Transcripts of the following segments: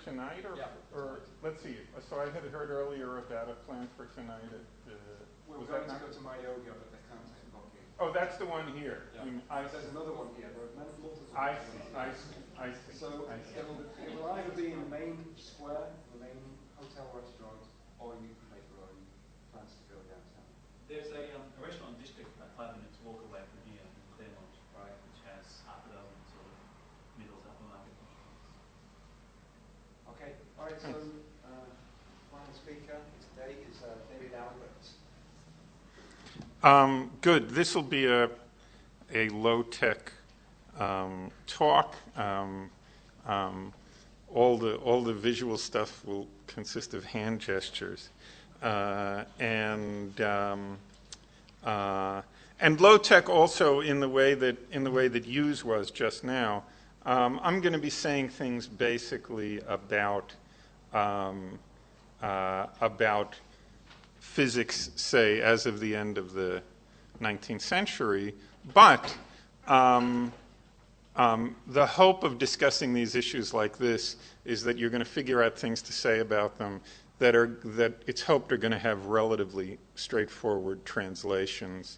tonight, or, Yeah, or let's see. So I had heard earlier about a plan for tonight. We're going to go to my yoga, but they can't take blocking. Oh, that's the one here. Yeah. There's another one here. There are multiple. I see. So it will either be in the main square, the main hotel restaurant, or you can make your own plans to go downtown. There's a restaurant district about 5 minutes walk away from here in Claremont, right, which has half a dozen sort of middle upper market restaurants. Okay, all right, so final speaker today is David Albert. Good. This will be a low-tech talk. All the visual stuff will consist of hand gestures, and low-tech also in the way that Hughes was just now. I'm going to be saying things basically about physics, say, as of the end of the 19th century, but the hope of discussing these issues like this is that you're going to figure out things to say about them that it's hoped are going to have relatively straightforward translations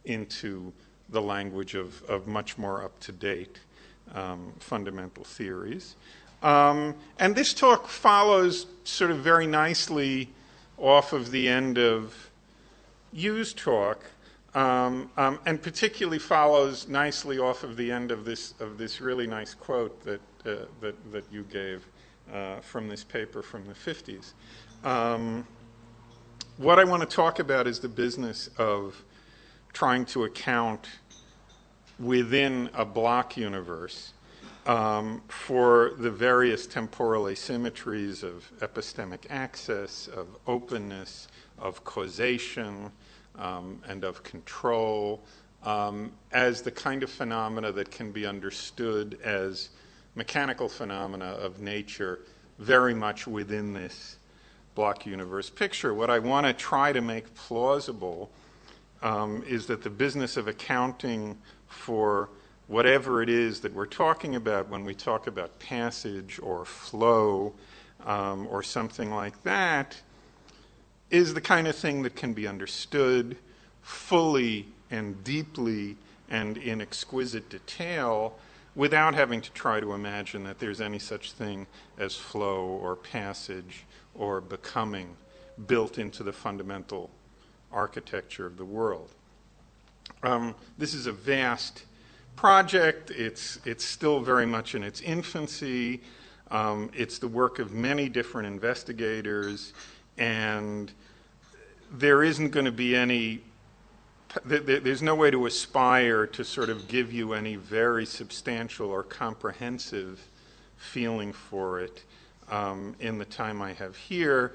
into the language of much more up-to-date fundamental theories. And this talk follows sort of very nicely off of the end of Hughes' talk, and particularly follows nicely off of the end of this really nice quote that you gave from this paper from the 50s. What I want to talk about is the business of trying to account within a block universe for the various temporal asymmetries of epistemic access, of openness, of causation, and of control, as the kind of phenomena that can be understood as mechanical phenomena of nature very much within this block universe picture. What I want to try to make plausible is that the business of accounting for whatever it is that we're talking about when we talk about passage or flow or something like that is the kind of thing that can be understood fully and deeply and in exquisite detail without having to try to imagine that there's any such thing as flow or passage or becoming built into the fundamental architecture of the world. This is a vast project. It's still very much in its infancy. It's the work of many different investigators, and there isn't going to be any, there's no way to aspire to sort of give you any very substantial or comprehensive feeling for it in the time I have here.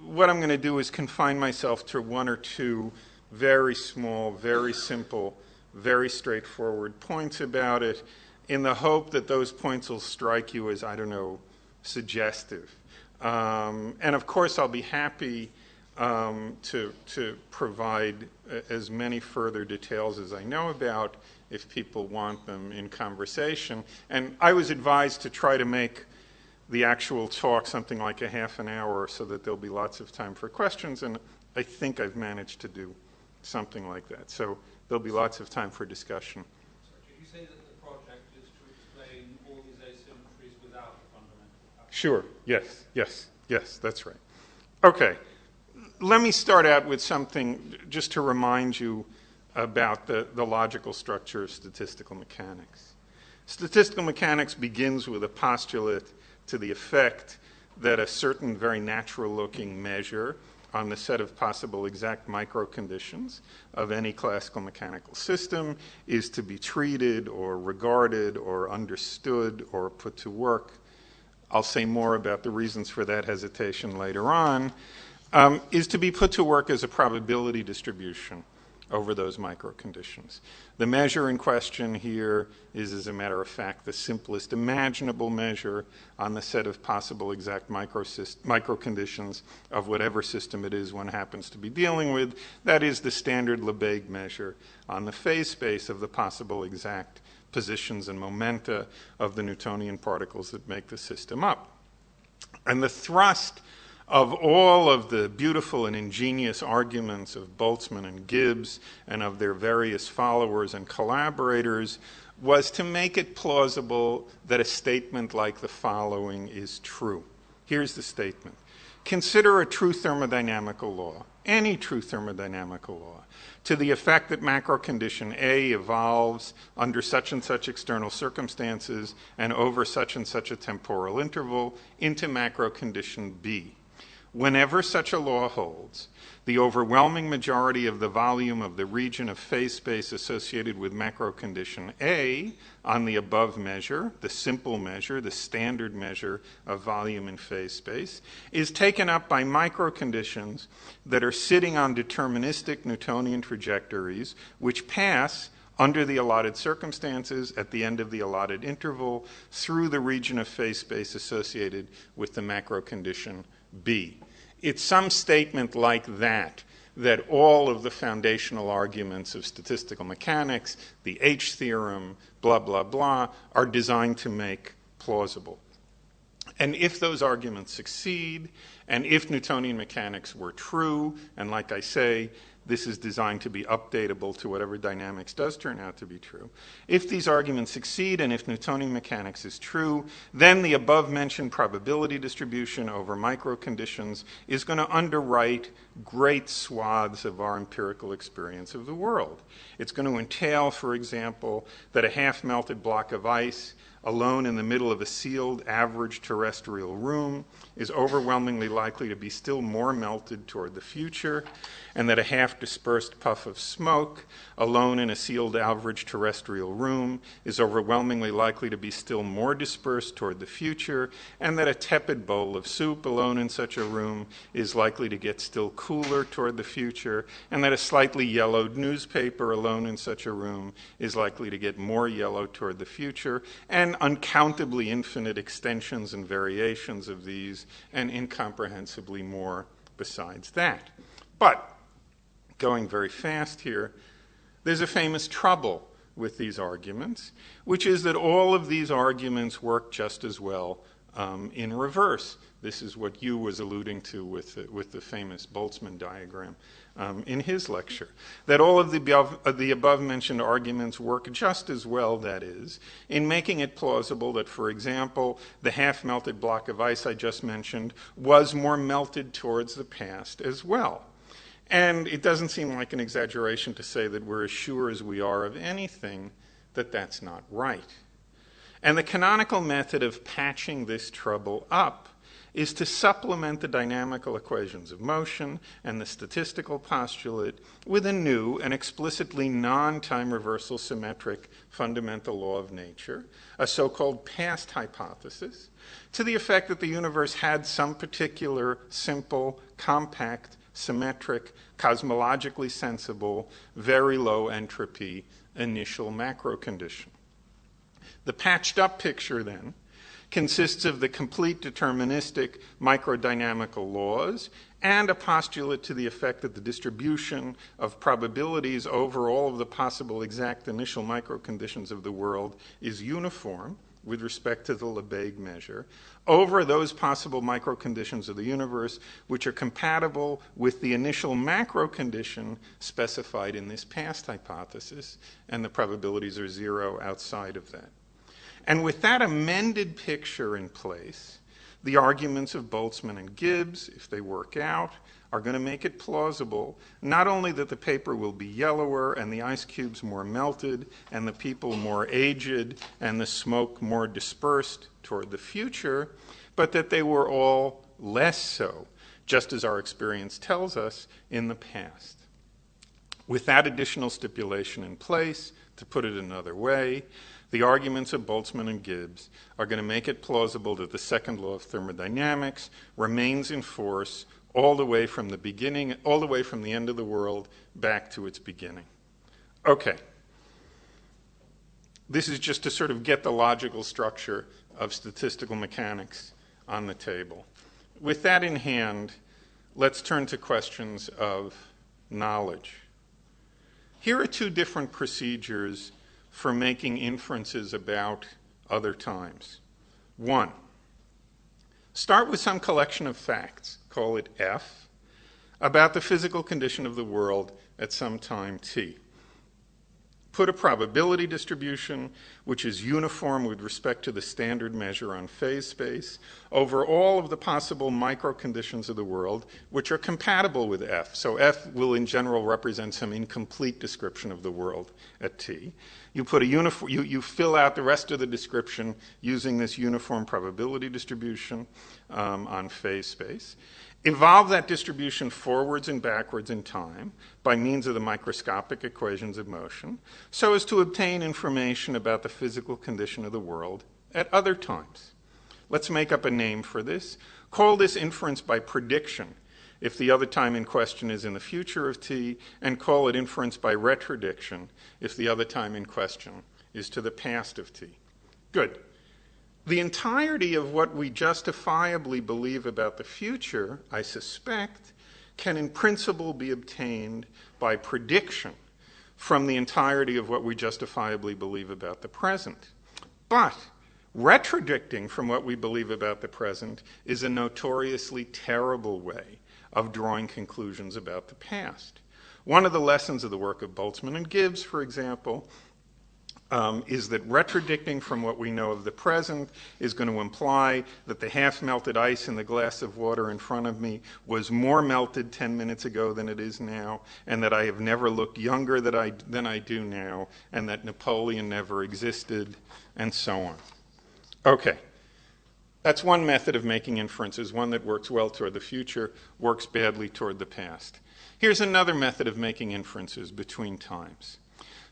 What I'm going to do is confine myself to one or two very small, very simple, very straightforward points about it in the hope that those points will strike you as, I don't know, suggestive. And of course, I'll be happy to provide as many further details as I know about if people want them in conversation. And I was advised to try to make the actual talk something like a half an hour so that there'll be lots of time for questions, and I think I've managed to do something like that. So there'll be lots of time for discussion. So did you say that the project is to explain all these asymmetries without the fundamental? Sure, yes, that's right. Okay, let me start out with something just to remind you about the logical structure of statistical mechanics. Statistical mechanics begins with a postulate to the effect that a certain very natural-looking measure on the set of possible exact microconditions of any classical mechanical system is to be treated or regarded or understood or put to work. I'll say more about the reasons for that hesitation later on, is to be put to work as a probability distribution over those microconditions. The measure in question here is, as a matter of fact, the simplest imaginable measure on the set of possible exact microconditions of whatever system it is one happens to be dealing with. That is the standard Lebesgue measure on the phase space of the possible exact positions and momenta of the Newtonian particles that make the system up. And the thrust of all of the beautiful and ingenious arguments of Boltzmann and Gibbs and of their various followers and collaborators was to make it plausible that a statement like the following is true. Here's the statement. Consider a true thermodynamical law, any true thermodynamical law, to the effect that macro condition A evolves under such and such external circumstances and over such and such a temporal interval into macro condition B. Whenever such a law holds, the overwhelming majority of the volume of the region of phase space associated with macro condition A on the above measure, the simple measure, the standard measure of volume in phase space, is taken up by micro conditions that are sitting on deterministic Newtonian trajectories which pass under the allotted circumstances at the end of the allotted interval through the region of phase space associated with the macro condition B. It's some statement like that all of the foundational arguments of statistical mechanics, the H theorem, blah, blah, blah, are designed to make plausible. And if those arguments succeed, and if Newtonian mechanics were true, and like I say, this is designed to be updatable to whatever dynamics does turn out to be true. If these arguments succeed and if Newtonian mechanics is true, then the above-mentioned probability distribution over micro conditions is going to underwrite great swaths of our empirical experience of the world. It's going to entail, for example, that a half-melted block of ice alone in the middle of a sealed average terrestrial room is overwhelmingly likely to be still more melted toward the future, and that a half-dispersed puff of smoke alone in a sealed average terrestrial room is overwhelmingly likely to be still more dispersed toward the future, and that a tepid bowl of soup alone in such a room is likely to get still cooler toward the future, and that a slightly yellowed newspaper alone in such a room is likely to get more yellow toward the future, and uncountably infinite extensions and variations of these, and incomprehensibly more besides that. But, going very fast here, there's a famous trouble with these arguments, which is that all of these arguments work just as well in reverse. This is what Yu was alluding to with the famous Boltzmann diagram in his lecture. That all of the above-mentioned arguments work just as well, that is, in making it plausible that, for example, the half-melted block of ice I just mentioned was more melted towards the past as well. And it doesn't seem like an exaggeration to say that we're as sure as we are of anything that that's not right. And the canonical method of patching this trouble up is to supplement the dynamical equations of motion and the statistical postulate with a new and explicitly non-time reversal symmetric fundamental law of nature, a so-called past hypothesis, to the effect that the universe had some particular simple, compact, symmetric, cosmologically sensible, very low entropy initial macro condition. The patched up picture, then, consists of the complete deterministic microdynamical laws and a postulate to the effect that the distribution of probabilities over all of the possible exact initial microconditions of the world is uniform with respect to the Lebesgue measure over those possible microconditions of the universe which are compatible with the initial macro condition specified in this past hypothesis, and the probabilities are zero outside of that. And with that amended picture in place, the arguments of Boltzmann and Gibbs, if they work out, are going to make it plausible not only that the paper will be yellower and the ice cubes more melted and the people more aged and the smoke more dispersed toward the future, but that they were all less so, just as our experience tells us, in the past. With that additional stipulation in place, to put it another way, the arguments of Boltzmann and Gibbs are going to make it plausible that the second law of thermodynamics remains in force all the way from the beginning, all the way from the end of the world back to its beginning. Okay. This is just to sort of get the logical structure of statistical mechanics on the table. With that in hand, let's turn to questions of knowledge. Here are two different procedures for making inferences about other times. One, Start with some collection of facts, call it F, about the physical condition of the world at some time t. Put a probability distribution, which is uniform with respect to the standard measure on phase space, over all of the possible micro-conditions of the world, which are compatible with F. So F will in general represent some incomplete description of the world at t. You put you fill out the rest of the description using this uniform probability distribution on phase space. Evolve that distribution forwards and backwards in time by means of the microscopic equations of motion so as to obtain information about the physical condition of the world at other times. Let's make up a name for this. Call this inference by prediction if the other time in question is in the future of t, and call it inference by retrodiction if the other time in question is to the past of t. Good. The entirety of what we justifiably believe about the future, I suspect, can in principle be obtained by prediction from the entirety of what we justifiably believe about the present. But retrodicting from what we believe about the present is a notoriously terrible way of drawing conclusions about the past. One of the lessons of the work of Boltzmann and Gibbs, for example, is that retrodicting from what we know of the present is going to imply that the half-melted ice in the glass of water in front of me was more melted 10 minutes ago than it is now, and that I have never looked younger than I do now, and that Napoleon never existed, and so on. Okay. That's one method of making inferences, one that works well toward the future, works badly toward the past. Here's another method of making inferences between times.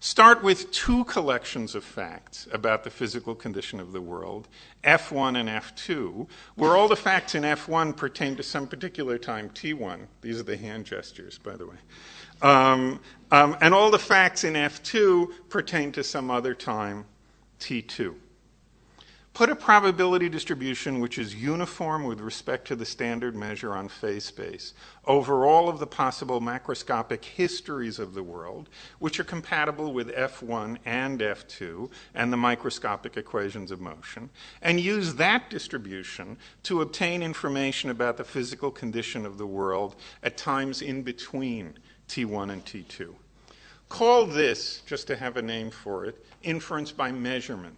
Start with two collections of facts about the physical condition of the world, F1 and F2, where all the facts in F1 pertain to some particular time, T1. These are the hand gestures, by the way. And all the facts in F2 pertain to some other time, T2. Put a probability distribution which is uniform with respect to the standard measure on phase space over all of the possible macroscopic histories of the world, which are compatible with F1 and F2 and the microscopic equations of motion, and use that distribution to obtain information about the physical condition of the world at times in between T1 and T2. Call this, just to have a name for it, inference by measurement.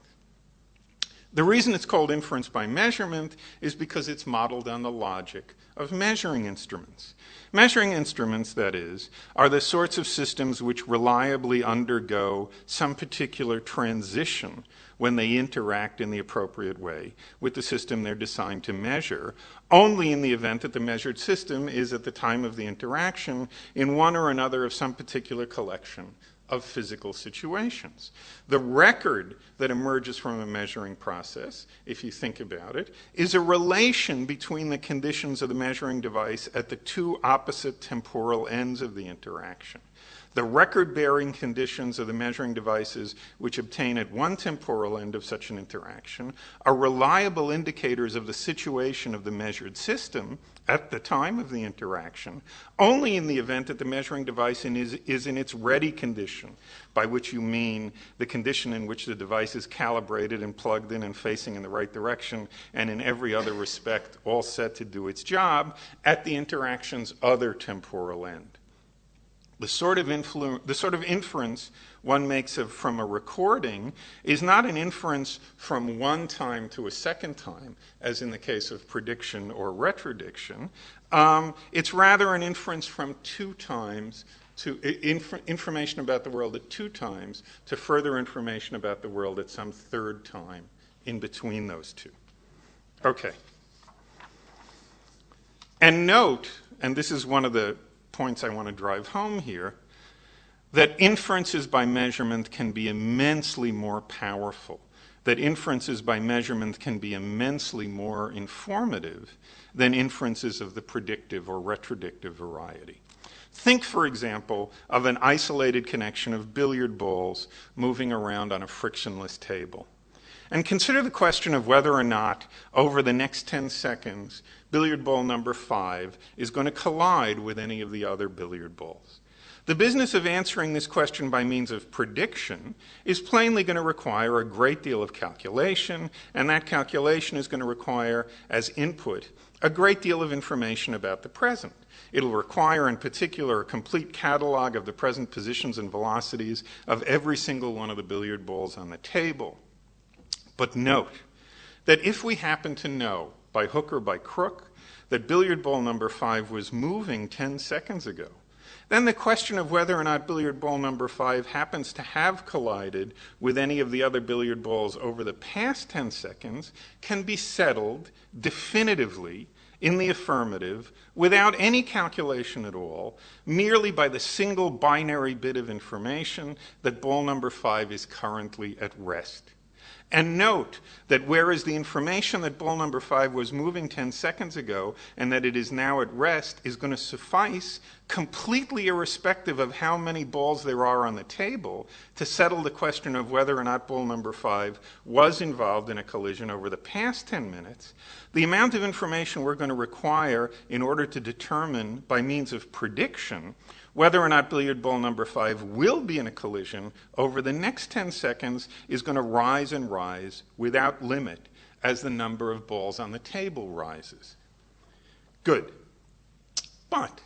The reason it's called inference by measurement is because it's modeled on the logic of measuring instruments. Measuring instruments, that is, are the sorts of systems which reliably undergo some particular transition when they interact in the appropriate way with the system they're designed to measure, only in the event that the measured system is at the time of the interaction in one or another of some particular collection of physical situations. The record that emerges from a measuring process, if you think about it, is a relation between the conditions of the measuring device at the two opposite temporal ends of the interaction. The record-bearing conditions of the measuring devices which obtain at one temporal end of such an interaction are reliable indicators of the situation of the measured system at the time of the interaction, only in the event that the measuring device is in its ready condition, by which you mean the condition in which the device is calibrated and plugged in and facing in the right direction, and in every other respect all set to do its job at the interaction's other temporal end. The sort of inference one makes from a recording is not an inference from one time to a second time, as in the case of prediction or retrodiction. It's rather an inference from two times to information about the world at two times to further information about the world at some third time in between those two. Okay. And note, and this is one of the points I want to drive home here, that inferences by measurement can be immensely more powerful, that inferences by measurement can be immensely more informative than inferences of the predictive or retrodictive variety. Think, for example, of an isolated connection of billiard balls moving around on a frictionless table. And consider the question of whether or not, over the next 10 seconds, billiard ball number 5 is going to collide with any of the other billiard balls. The business of answering this question by means of prediction is plainly going to require a great deal of calculation, and that calculation is going to require as input a great deal of information about the present. It'll require, in particular, a complete catalog of the present positions and velocities of every single one of the billiard balls on the table. But note that if we happen to know, by hook or by crook, that billiard ball number 5 was moving 10 seconds ago, then the question of whether or not billiard ball number 5 happens to have collided with any of the other billiard balls over the past 10 seconds can be settled definitively in the affirmative without any calculation at all, merely by the single binary bit of information that ball number 5 is currently at rest. And note that whereas the information that ball number 5 was moving 10 seconds ago and that it is now at rest is going to suffice, completely irrespective of how many balls there are on the table, to settle the question of whether or not ball number 5 was involved in a collision over the past 10 minutes, the amount of information we're going to require in order to determine, by means of prediction, whether or not billiard ball number 5 will be in a collision over the next 10 seconds is going to rise and rise without limit as the number of balls on the table rises. Good. But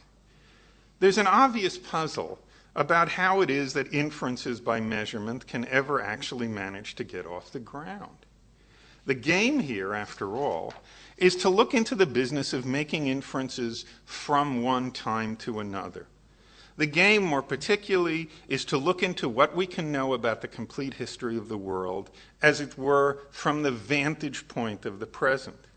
there's an obvious puzzle about how it is that inferences by measurement can ever actually manage to get off the ground. The game here, after all, is to look into the business of making inferences from one time to another. The game, more particularly, is to look into what we can know about the complete history of the world, as it were, from the vantage point of the present.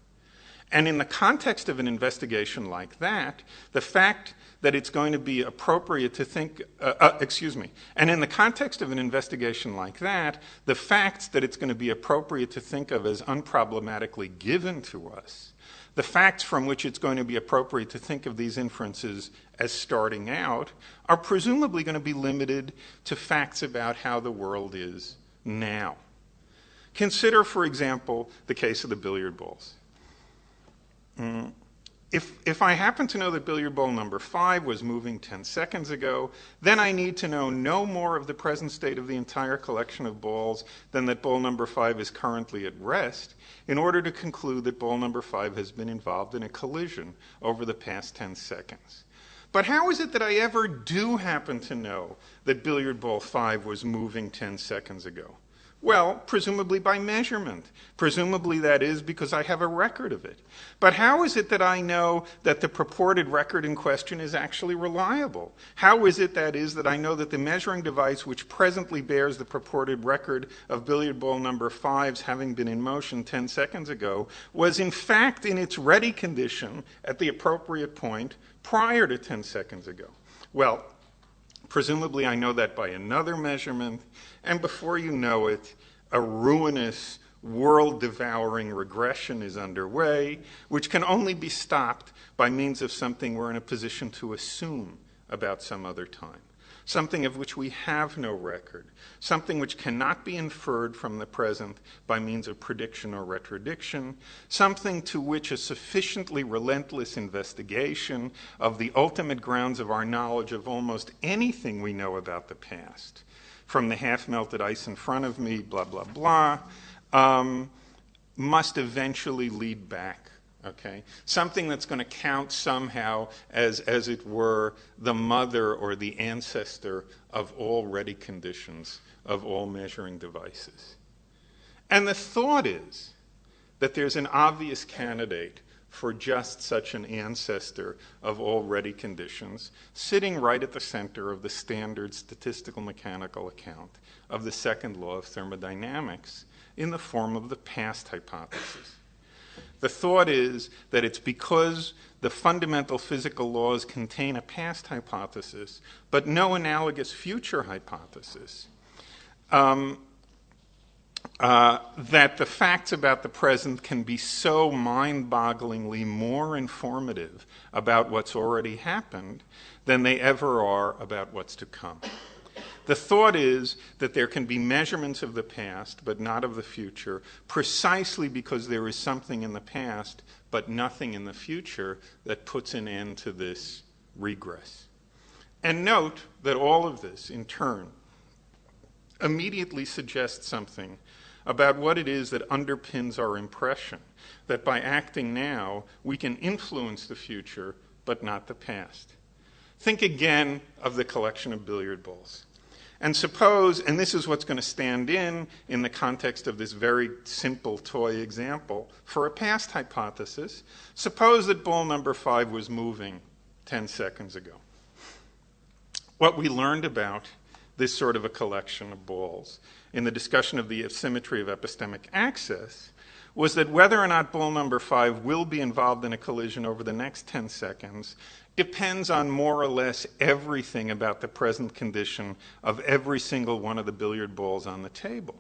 And in the context of an investigation like that, the fact that it's going to be appropriate to think, and in the context of an investigation like that, the facts that it's going to be appropriate to think of as unproblematically given to us, the facts from which it's going to be appropriate to think of these inferences as starting out, are presumably going to be limited to facts about how the world is now. Consider, for example, the case of the billiard balls. If I happen to know that billiard ball number 5 was moving 10 seconds ago, then I need to know no more of the present state of the entire collection of balls than that ball number 5 is currently at rest in order to conclude that ball number 5 has been involved in a collision over the past 10 seconds. But how is it that I ever do happen to know that billiard ball 5 was moving 10 seconds ago? Well, presumably by measurement. Presumably that is because I have a record of it. But how is it that I know that the purported record in question is actually reliable? How is it, that is, that I know that the measuring device which presently bears the purported record of billiard ball number 5's having been in motion 10 seconds ago was in fact in its ready condition at the appropriate point prior to 10 seconds ago? Well, presumably I know that by another measurement, and before you know it, a ruinous, world-devouring regression is underway, which can only be stopped by means of something we're in a position to assume about some other time, something of which we have no record, something which cannot be inferred from the present by means of prediction or retrodiction, something to which a sufficiently relentless investigation of the ultimate grounds of our knowledge of almost anything we know about the past, from the half-melted ice in front of me, blah, blah, blah, must eventually lead back. Okay? Something that's going to count somehow as it were, the mother or the ancestor of all ready conditions, of all measuring devices. And the thought is that there's an obvious candidate for just such an ancestor of all ready conditions, sitting right at the center of the standard statistical mechanical account of the second law of thermodynamics in the form of the past hypothesis. The thought is that it's because the fundamental physical laws contain a past hypothesis, but no analogous future hypothesis, that the facts about the present can be so mind-bogglingly more informative about what's already happened than they ever are about what's to come. The thought is that there can be measurements of the past, but not of the future, precisely because there is something in the past, but nothing in the future that puts an end to this regress. And note that all of this, in turn, immediately suggests something about what it is that underpins our impression that by acting now, we can influence the future, but not the past. Think again of the collection of billiard balls. And suppose, and this is what's going to stand in the context of this very simple toy example, for a past hypothesis, suppose that ball number 5 was moving 10 seconds ago. What we learned about this sort of a collection of balls in the discussion of the asymmetry of epistemic access was that whether or not ball number 5 will be involved in a collision over the next 10 seconds depends on more or less everything about the present condition of every single one of the billiard balls on the table.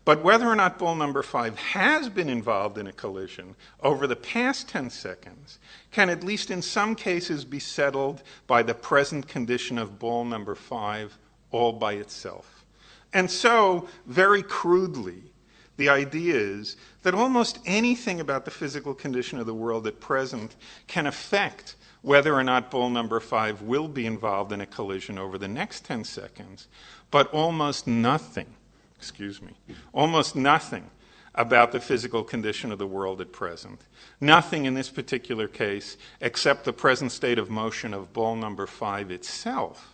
But whether or not ball number 5 has been involved in a collision over the past 10 seconds can at least in some cases be settled by the present condition of ball number 5 all by itself. And so, very crudely, the idea is that almost anything about the physical condition of the world at present can affect whether or not ball number 5 will be involved in a collision over the next 10 seconds, but almost nothing about the physical condition of the world at present. Nothing in this particular case, except the present state of motion of ball number 5 itself,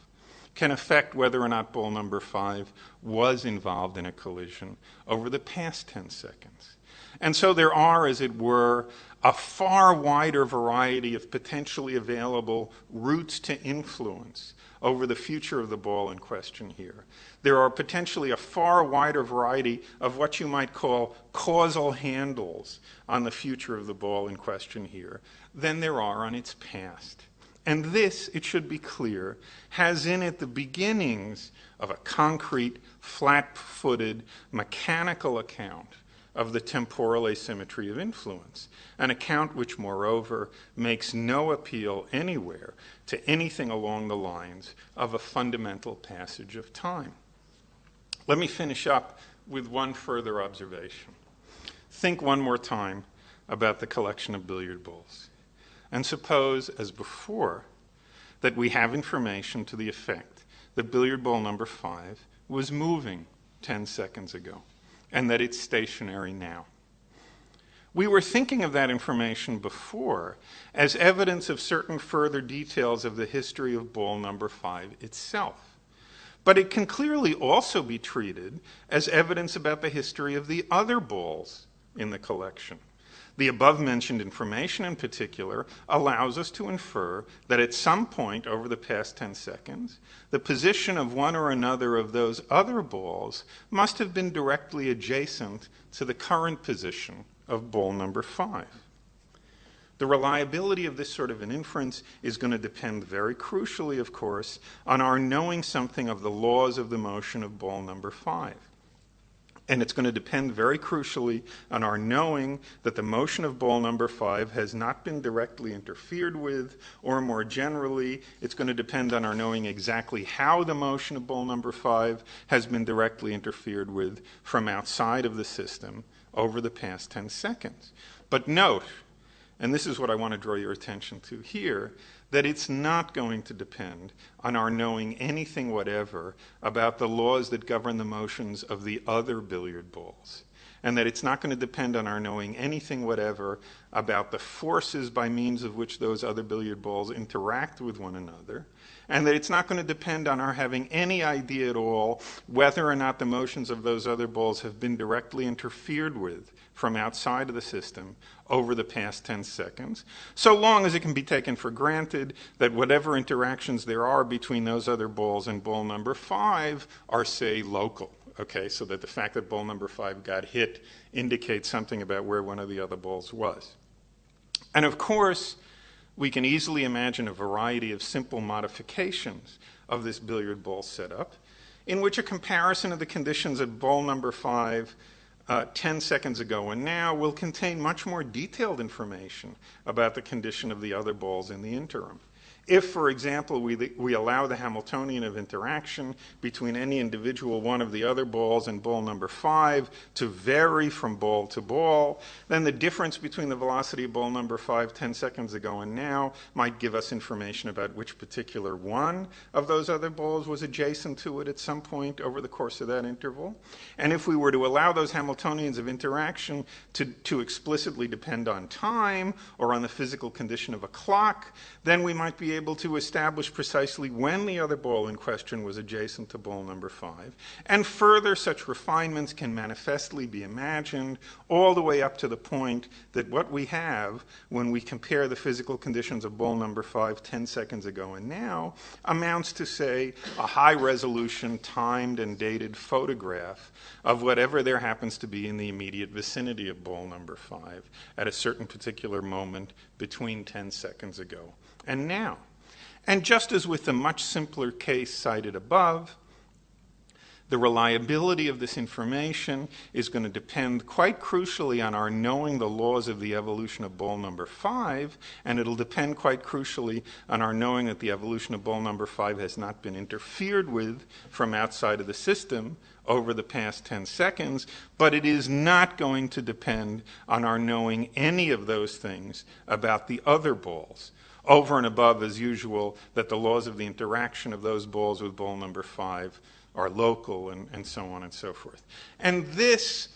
can affect whether or not ball number 5 was involved in a collision over the past 10 seconds. And so there are, as it were, a far wider variety of potentially available routes to influence over the future of the ball in question here. There are potentially a far wider variety of what you might call causal handles on the future of the ball in question here than there are on its past. And this, it should be clear, has in it the beginnings of a concrete, flat-footed, mechanical account of the temporal asymmetry of influence, an account which, moreover, makes no appeal anywhere to anything along the lines of a fundamental passage of time. Let me finish up with one further observation. Think one more time about the collection of billiard balls. And suppose, as before, that we have information to the effect that billiard ball number 5 was moving 10 seconds ago, and that it's stationary now. We were thinking of that information before as evidence of certain further details of the history of ball number 5 itself. But it can clearly also be treated as evidence about the history of the other balls in the collection. The above-mentioned information in particular allows us to infer that at some point over the past 10 seconds, the position of one or another of those other balls must have been directly adjacent to the current position of ball number 5. The reliability of this sort of an inference is going to depend very crucially, of course, on our knowing something of the laws of the motion of ball number 5. And it's going to depend very crucially on our knowing that the motion of ball number 5 has not been directly interfered with, or more generally, it's going to depend on our knowing exactly how the motion of ball number 5 has been directly interfered with from outside of the system over the past 10 seconds. But note, and this is what I want to draw your attention to here, that it's not going to depend on our knowing anything whatever about the laws that govern the motions of the other billiard balls, and that it's not going to depend on our knowing anything whatever about the forces by means of which those other billiard balls interact with one another, and that it's not going to depend on our having any idea at all whether or not the motions of those other balls have been directly interfered with from outside of the system over the past 10 seconds, so long as it can be taken for granted that whatever interactions there are between those other balls and ball number 5 are, say, local. Okay, so that the fact that ball number 5 got hit indicates something about where one of the other balls was. And of course, we can easily imagine a variety of simple modifications of this billiard ball setup in which a comparison of the conditions at ball number 5 10 seconds ago and now will contain much more detailed information about the condition of the other balls in the interim. If, for example, we allow the Hamiltonian of interaction between any individual one of the other balls and ball number 5 to vary from ball to ball, then the difference between the velocity of ball number 5 10 seconds ago and now might give us information about which particular one of those other balls was adjacent to it at some point over the course of that interval. And if we were to allow those Hamiltonians of interaction to explicitly depend on time or on the physical condition of a clock, then we might be able to establish precisely when the other ball in question was adjacent to ball number 5. And further, such refinements can manifestly be imagined all the way up to the point that what we have when we compare the physical conditions of ball number 5 10 seconds ago and now amounts to, say, a high-resolution, timed and dated photograph of whatever there happens to be in the immediate vicinity of ball number 5 at a certain particular moment between 10 seconds ago and now. And just as with the much simpler case cited above, the reliability of this information is going to depend quite crucially on our knowing the laws of the evolution of ball number 5, and it'll depend quite crucially on our knowing that the evolution of ball number 5 has not been interfered with from outside of the system over the past 10 seconds, but it is not going to depend on our knowing any of those things about the other balls, over and above, as usual, that the laws of the interaction of those balls with ball number 5 are local, and so on and so forth. And this,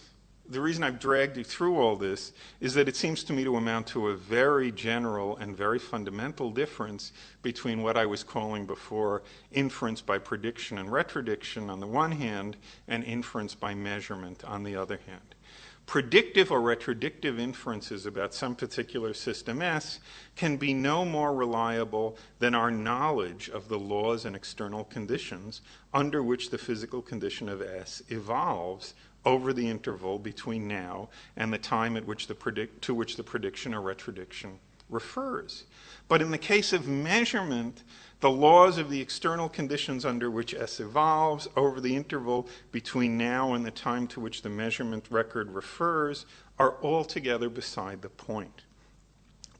the reason I've dragged you through all this, is that it seems to me to amount to a very general and very fundamental difference between what I was calling before inference by prediction and retrodiction on the one hand, and inference by measurement on the other hand. Predictive or retrodictive inferences about some particular system S can be no more reliable than our knowledge of the laws and external conditions under which the physical condition of S evolves over the interval between now and the time at which to which the prediction or retrodiction refers. But in the case of measurement, the laws of the external conditions under which S evolves over the interval between now and the time to which the measurement record refers are altogether beside the point.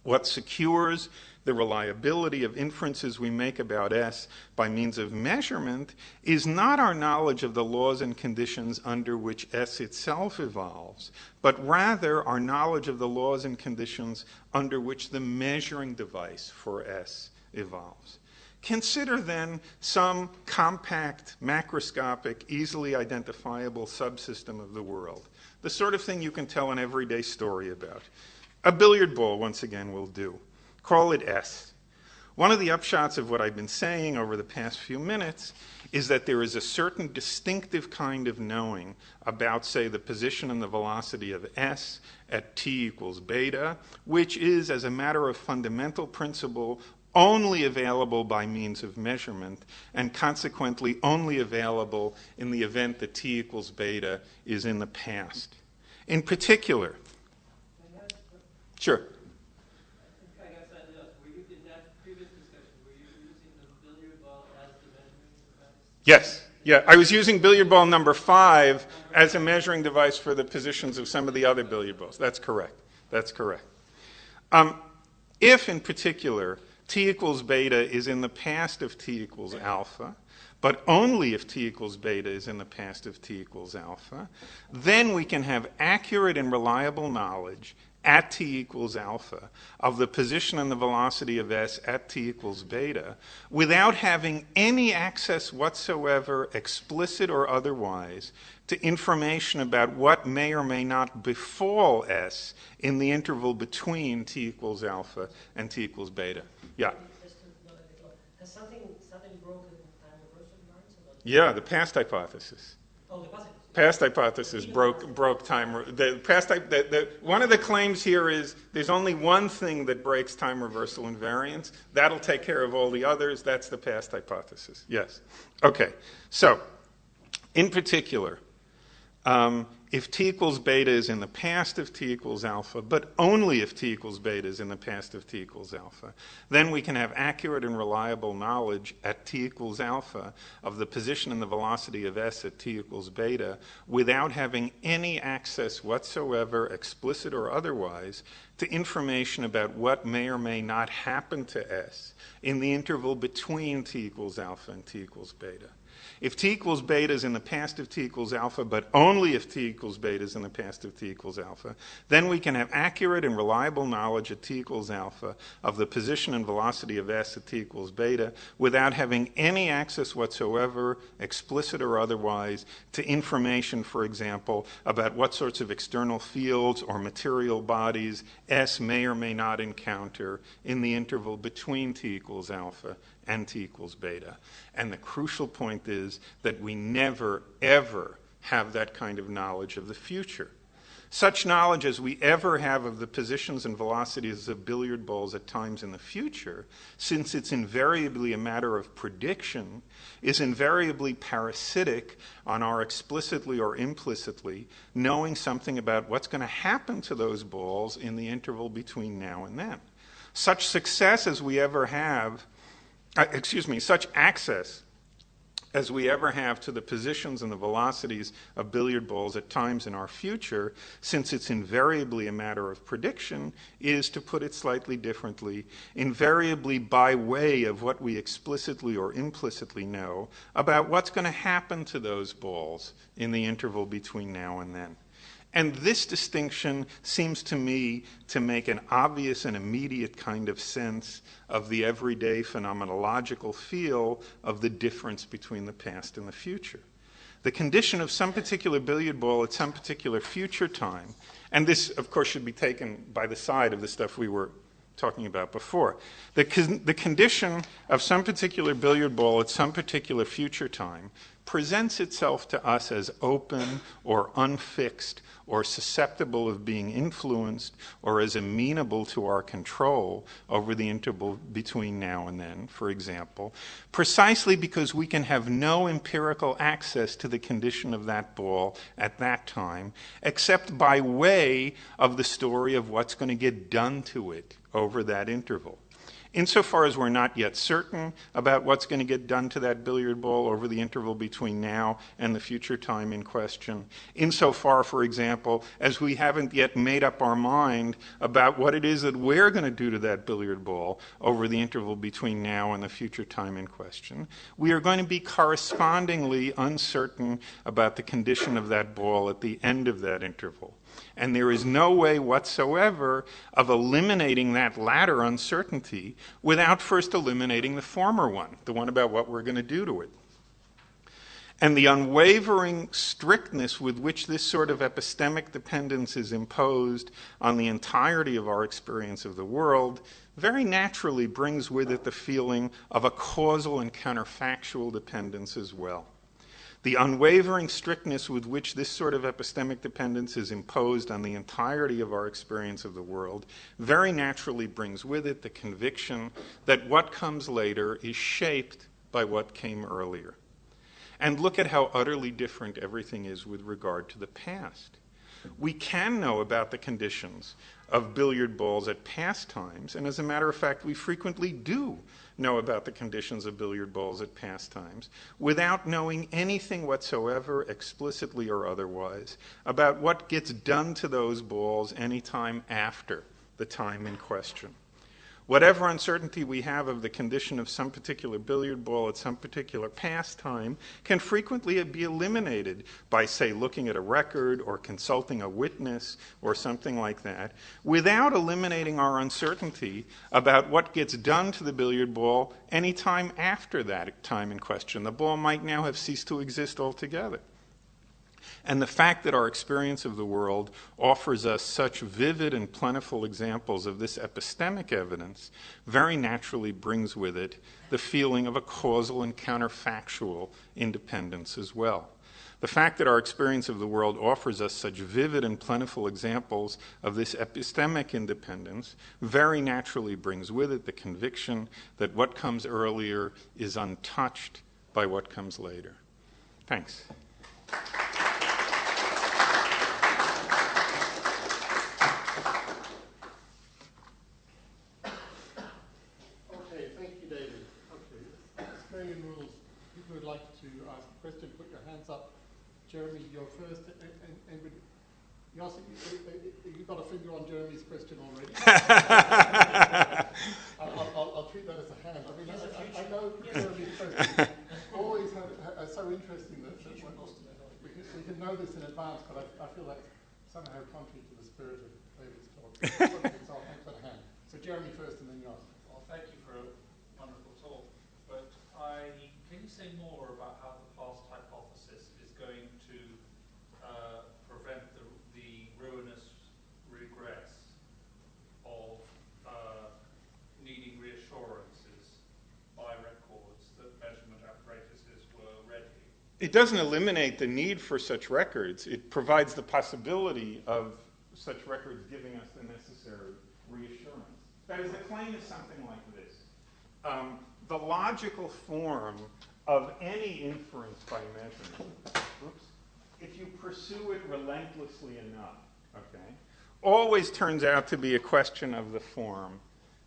What secures the reliability of inferences we make about S by means of measurement is not our knowledge of the laws and conditions under which S itself evolves, but rather our knowledge of the laws and conditions under which the measuring device for S evolves. Consider then some compact, macroscopic, easily identifiable subsystem of the world, the sort of thing you can tell an everyday story about. A billiard ball, once again, will do. Call it S. One of the upshots of what I've been saying over the past few minutes is that there is a certain distinctive kind of knowing about, say, the position and the velocity of S at t equals beta, which is, as a matter of fundamental principle, only available by means of measurement, and consequently only available in the event that t equals beta is in the past. In particular, sure. I guess I know. In that previous discussion, were you using the billiard ball as the measuring device? Yes. Yeah, I was using billiard ball number 5 as a measuring device for the positions of some of the other billiard balls. That's correct. That's correct. If, in particular, t equals beta is in the past of t equals alpha, but only if t equals beta is in the past of t equals alpha, then we can have accurate and reliable knowledge at t equals alpha of the position and the velocity of S at t equals beta without having any access whatsoever, explicit or otherwise, to information about what may or may not befall S in the interval between t equals alpha and t equals beta. Yeah. Has something broken time reversal lines? Yeah, the past hypothesis. Oh, the past. Past hypothesis broke time. One of the claims here is there's only one thing that breaks time reversal invariance. That'll take care of all the others. That's the past hypothesis. Yes. Okay. So, in particular, If t equals beta is in the past of t equals alpha, but only if t equals beta is in the past of t equals alpha, then we can have accurate and reliable knowledge at t equals alpha of the position and the velocity of s at t equals beta without having any access whatsoever, explicit or otherwise, to information about what may or may not happen to s in the interval between t equals alpha and t equals beta. If t equals beta is in the past of t equals alpha, but only if t equals beta is in the past of t equals alpha, then we can have accurate and reliable knowledge at t equals alpha of the position and velocity of s at t equals beta without having any access whatsoever, explicit or otherwise, to information, for example, about what sorts of external fields or material bodies s may or may not encounter in the interval between t equals alpha and t equals beta. And the crucial point is that we never, ever have that kind of knowledge of the future. Such knowledge as we ever have of the positions and velocities of billiard balls at times in the future, since it's invariably a matter of prediction, is invariably parasitic on our explicitly or implicitly knowing something about what's going to happen to those balls in the interval between now and then. Such success as we ever have such access as we ever have to the positions and the velocities of billiard balls at times in our future, since it's invariably a matter of prediction, is, to put it slightly differently, invariably by way of what we explicitly or implicitly know about what's going to happen to those balls in the interval between now and then. And this distinction seems to me to make an obvious and immediate kind of sense of the everyday phenomenological feel of the difference between the past and the future. The condition of some particular billiard ball at some particular future time, and this, of course, should be taken by the side of the stuff we were talking about before. The condition of some particular billiard ball at some particular future time presents itself to us as open or unfixed or susceptible of being influenced or as amenable to our control over the interval between now and then, for example, precisely because we can have no empirical access to the condition of that ball at that time, except by way of the story of what's going to get done to it over that interval. Insofar as we're not yet certain about what's going to get done to that billiard ball over the interval between now and the future time in question, insofar, for example, as we haven't yet made up our mind about what it is that we're going to do to that billiard ball over the interval between now and the future time in question, we are going to be correspondingly uncertain about the condition of that ball at the end of that interval. And there is no way whatsoever of eliminating that latter uncertainty without first eliminating the former one, the one about what we're going to do to it. And the unwavering strictness with which this sort of epistemic dependence is imposed on the entirety of our experience of the world very naturally brings with it the feeling of a causal and counterfactual dependence as well. The unwavering strictness with which this sort of epistemic dependence is imposed on the entirety of our experience of the world very naturally brings with it the conviction that what comes later is shaped by what came earlier. And look at how utterly different everything is with regard to the past. We can know about the conditions of billiard balls at past times, and as a matter of fact, we frequently do know about the conditions of billiard balls at past times without knowing anything whatsoever, explicitly or otherwise, about what gets done to those balls any time after the time in question. Whatever uncertainty we have of the condition of some particular billiard ball at some particular past time can frequently be eliminated by, say, looking at a record or consulting a witness or something like that, without eliminating our uncertainty about what gets done to the billiard ball any time after that time in question. The ball might now have ceased to exist altogether. And the fact that our experience of the world offers us such vivid and plentiful examples of this epistemic evidence very naturally brings with it the feeling of a causal and counterfactual independence as well. The fact that our experience of the world offers us such vivid and plentiful examples of this epistemic independence very naturally brings with it the conviction that what comes earlier is untouched by what comes later. Thanks. You've got a finger on Jeremy's question already. I'll treat that as a hand. I mean, I know Jeremy's question always so interesting that we can know this in advance, but I feel that's somehow contrary to the spirit of David's talk. So I'll thank that hand. So Jeremy first and then yours. Well, thank you for a wonderful talk, but can you say more about how the past hypothesis is going to prevent the ruinous regress of needing reassurances by records that measurement apparatuses were ready? It doesn't eliminate the need for such records. It provides the possibility of such records giving us the necessary reassurance. That is, the claim is something like this. The logical form of any inference by measurement, if you pursue it relentlessly enough, okay, always turns out to be a question of the form.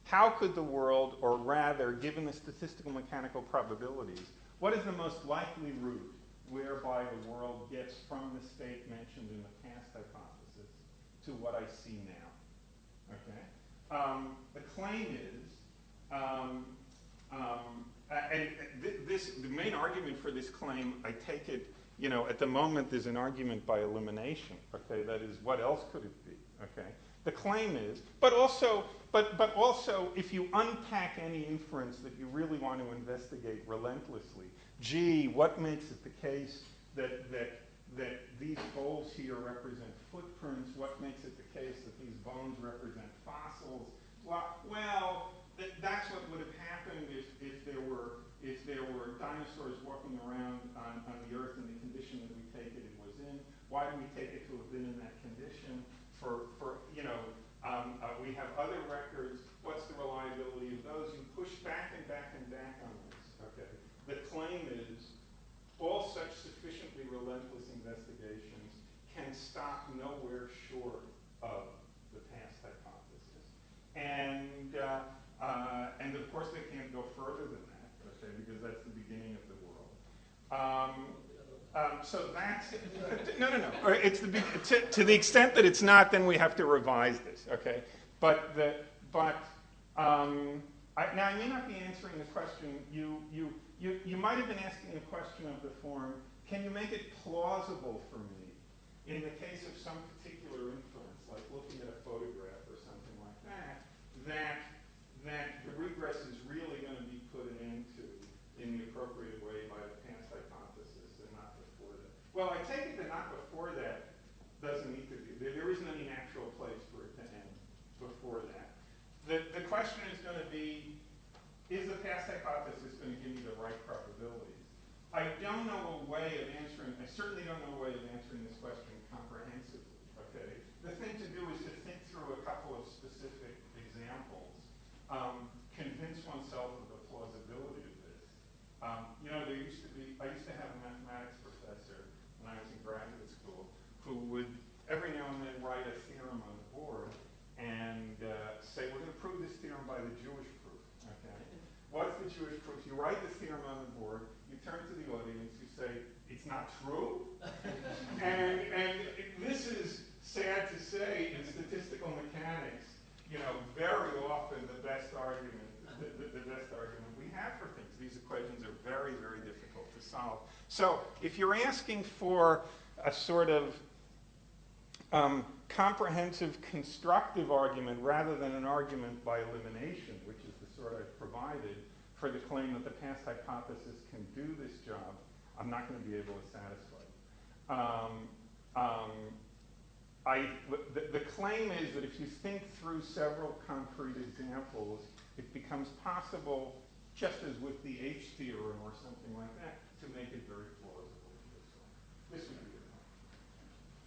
How could the world, or rather, given the statistical mechanical probabilities, what is the most likely route whereby the world gets from the state mentioned in the past hypothesis to what I see now? Okay? The claim is, the main argument for this claim, I take it, at the moment there's an argument by elimination. Okay, that is, what else could it be? Okay, the claim is, but also, if you unpack any inference that you really want to investigate relentlessly, gee, what makes it the case that these holes here represent footprints? What makes it the case that these bones represent fossils? Well, that's what would have happened if there were dinosaurs walking around on the Earth in the condition that we take it was in. Why do we take it to have been in that condition? We have other records. What's the reliability of those? You push back and back and back on this. Okay. The claim is all such sufficiently relentless investigations can stop nowhere short of the past hypothesis. And of course they can't go further than that, okay, because that's the beginning of the world. So that's, no. It's to the extent that it's not, then we have to revise this, okay? Now I may not be answering the question. You might have been asking a question of the form, can you make it plausible for me in the case of some particular inference, like looking at a photograph or something like that the regress is really going to be put into in the appropriate way by the past hypothesis and not before that. Well, I take it that not before that doesn't need to be. There isn't any natural place for it to end before that. The question is going to be, is the past hypothesis going to give me the right probabilities? I don't know a way of answering, I certainly don't know a way of answering this question comprehensively, okay? The thing to do is to think through a couple of specific examples, convince oneself of the plausibility of this. I used to have a mathematics professor when I was in graduate school who would every now and then write a theorem on the board and say, we're going to prove this theorem by the Jewish proof, okay? What's the Jewish proof? You write the theorem on the board, you turn to the audience, you say, it's not true? and this is sad to say in statistical mechanics, very often the best argument we have for things. These equations are very, very difficult to solve. So if you're asking for a sort of comprehensive, constructive argument rather than an argument by elimination, which is the sort I've provided for the claim that the past hypothesis can do this job, I'm not going to be able to satisfy. The claim is that if you think through several concrete examples, it becomes possible, just as with the H theorem or something like that, to make it very plausible. This would be it.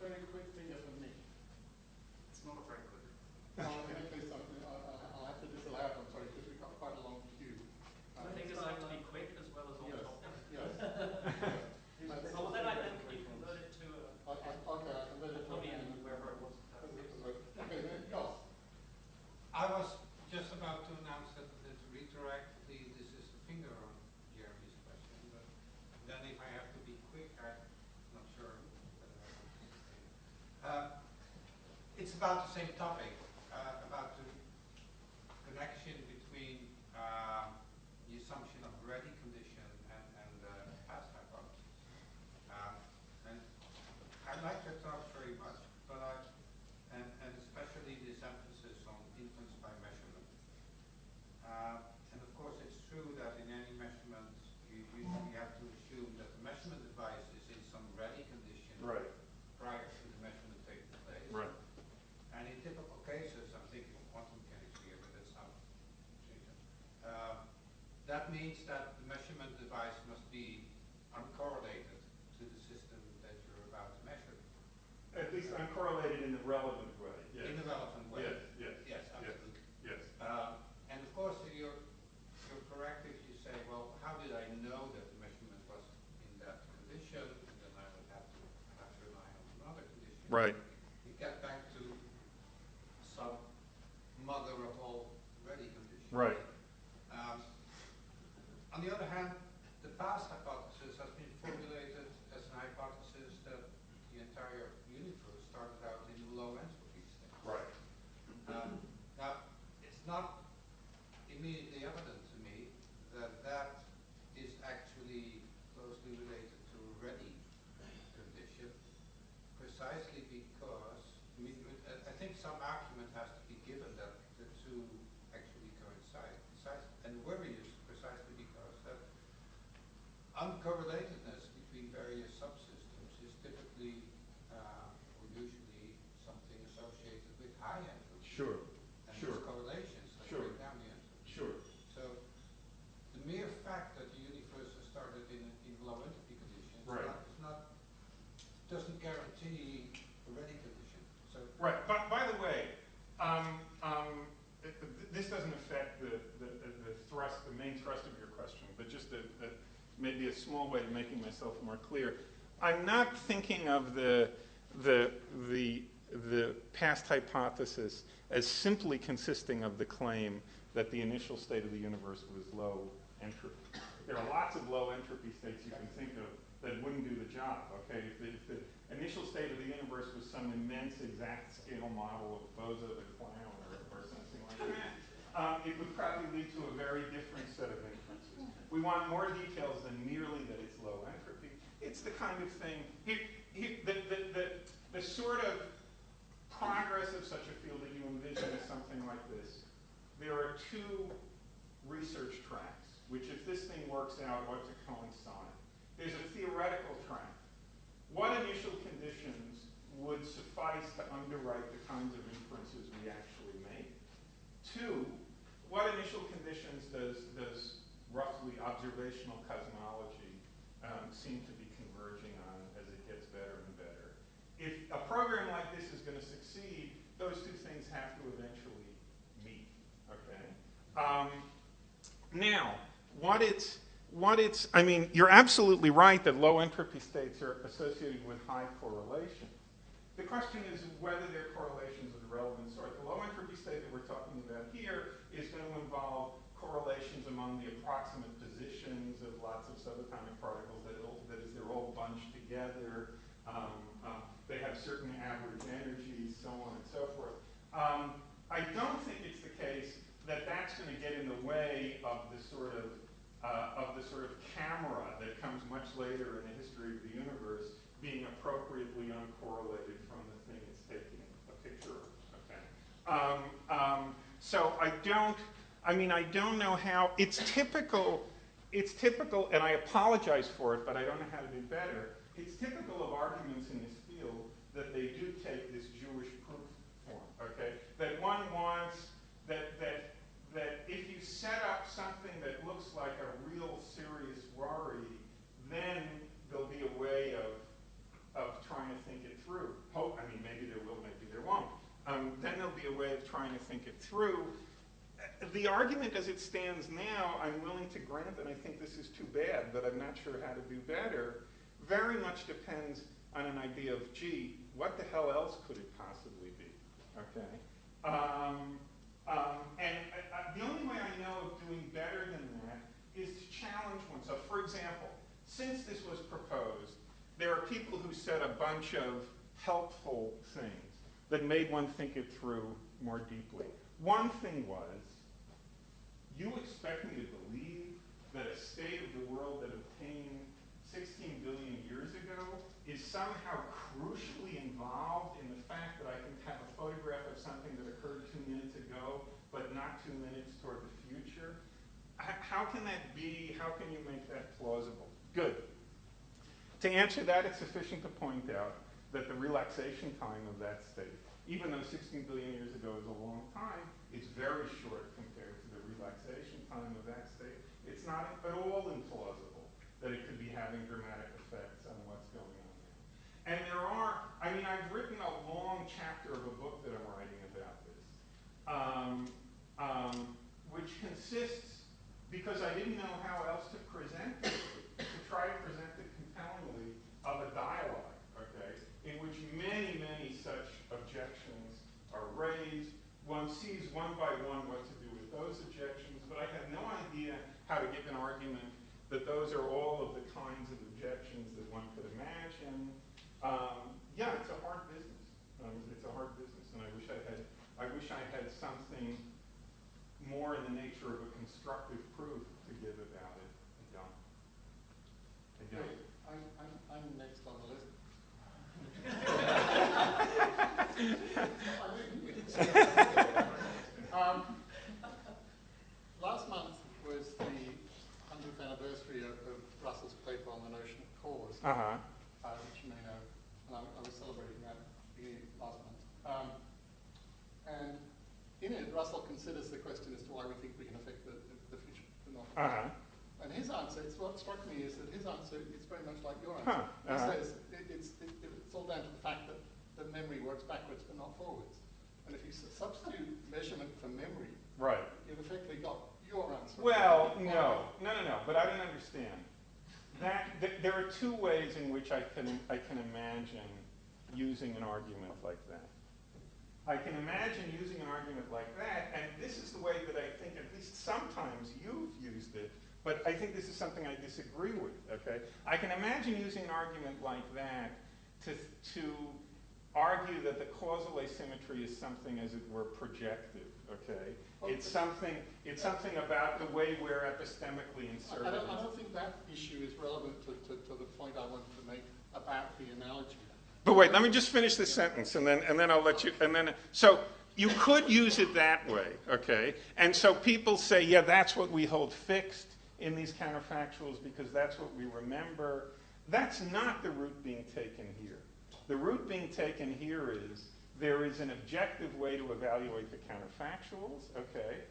Very quick finger from me. It's not very quick. I'll have to disallow it, I'm sorry, because we've got quite a long queue. I think it's have to be quick as well as on topic. Yes. Well, then I think you convert it to Okay, I convert it to a hand. wherever it was. Okay, then, Jos. I was just about to announce that retroactively this is a finger on Jeremy's question, but then if I have to be quick, I'm not sure it's about the same topic, about the connection between the assumption of ready condition and past hypothesis. And I like your talk very much, but and especially this emphasis on inference by measurement. And of course, it's true that in any measurement, you usually have to assume that the measurement device is in some ready condition Right. prior to the measurement taking place. Right. And in typical cases, I'm thinking of quantum mechanics here, but that's not that means that the measurement device must be uncorrelated to the system that you're about to measure. At least uncorrelated in the relevant way. Yes. In the relevant way. Yes, yes. Yes, absolutely. Yes. And of course, you're correct if you say, well, how did I know that the measurement was in that condition? And then I would have to perhaps rely on another condition. Right. You get back to some mother of all ready conditions. Right. On the other hand, the past hypothesis has been formulated as an hypothesis that the entire universe started out in a low entropy state. Right. Now, it's not immediately evident to me that that is actually closely related to a ready condition, precisely because, I think some argument has to be given that the two actually coincide. And the worry is precisely because that uncorrelatedness between various subsystems is typically or usually something associated with high entropy. Sure. And Sure. there's correlations that Sure. break down the entropy. Sure. So the mere fact that the universe has started in low entropy conditions Right. doesn't guarantee a ready condition. So Right. But by the way, this doesn't affect the thrust, the main thrust of your question, but just maybe a small way of making myself more clear. I'm not thinking of the past hypothesis as simply consisting of the claim that the initial state of the universe was low entropy. There are lots of low entropy states you can think of that wouldn't do the job. Okay, if the initial state of the universe was some immense exact scale model of Bozo the clown or something like that, it would probably lead to a very different set of inferences. We want more details than merely that it's low entropy. It's the kind of thing, the sort of progress of such a field that you envision is something like this. There are two research tracks, which if this thing works out, ought to coincide. There's a theoretical track. What initial conditions would suffice to underwrite the kinds of inferences we actually make? Two, what initial conditions does roughly observational cosmology seem to be converging on as it gets better and better? If a program like this is going to succeed, those two things have to eventually meet. Okay. Now, I mean, you're absolutely right that low entropy states are associated with high correlation. The question is whether they're correlations of the relevant sort. The low entropy state that we're talking about here is going to involve correlations among the approximate positions of lots of subatomic particles that is, they're all bunched together. They have certain average energies, so on and so forth. I don't think it's the case that that's going to get in the way of the sort of camera that comes much later in the history of the universe being appropriately uncorrelated from the thing it's taking a picture of. Okay. So I don't know how. It's typical, and I apologize for it, but I don't know how to do better. It's typical of arguments in this field that they do take this Jewish proof form. Okay, that one wants that if you set up something that looks like a real serious worry, then there'll be a way of trying to think it through. Maybe there will, maybe there won't. Then there'll be a way of trying to think it through. The argument as it stands now, I'm willing to grant, and I think this is too bad, but I'm not sure how to do better, very much depends on an idea of, gee, what the hell else could it possibly be? Okay. The only way I know of doing better than that is to challenge one. So, for example, since this was proposed, there are people who said a bunch of helpful things. that made one think it through more deeply. One thing was, you expect me to believe that a state of the world that obtained 16 billion years ago is somehow crucially involved in the fact that I can have a photograph of something that occurred 2 minutes ago, but not 2 minutes toward the future? How can that be? How can you make that plausible? Good. To answer that, it's sufficient to point out that the relaxation time of that state, even though 16 billion years ago is a long time, it's very short compared to the relaxation time of that state. It's not at all implausible that it could be having dramatic effects on what's going on now. And there are, I mean, I've written a long chapter of a book that I'm writing about this, which consists, because I didn't know how else to present it, to try to present it compellingly, of a dialogue, okay, in which many, many such objections are raised. One sees one by one what to do with those objections, but I have no idea how to give an argument that those are all of the kinds of objections that one could imagine. Yeah, it's a hard business. It's a hard business, and I wish I had something more in the nature of a constructive proof to give about it. I don't. I'm next on the list. Last month was the 100th anniversary of Russell's paper on the notion of cause, which you may know, and I was celebrating that last month. And in it, Russell considers the question as to why we think we can affect the future phenomena. And his answer, what struck me is that his answer is very much like your answer. He says it's all down to the fact that the memory works backwards but not forwards. And if you substitute measurement for memory, right, you've effectively got your answer. Well, no, but I don't understand. There are two ways in which I can imagine using an argument like that. I can imagine using an argument like that, and this is the way that I think, at least sometimes you've used it, but I think this is something I disagree with, okay? I can imagine using an argument like that to argue that the causal asymmetry is something, as it were, projective, okay? It's something about the way we're epistemically inserted. I don't think that issue is relevant to the point I wanted to make about the analogy. But wait, let me just finish this sentence, and then I'll let you. So you could use it that way, okay? And so people say, yeah, that's what we hold fixed in these counterfactuals because that's what we remember. That's not the route being taken here. The route being taken here is there is an objective way to evaluate the counterfactuals, okay?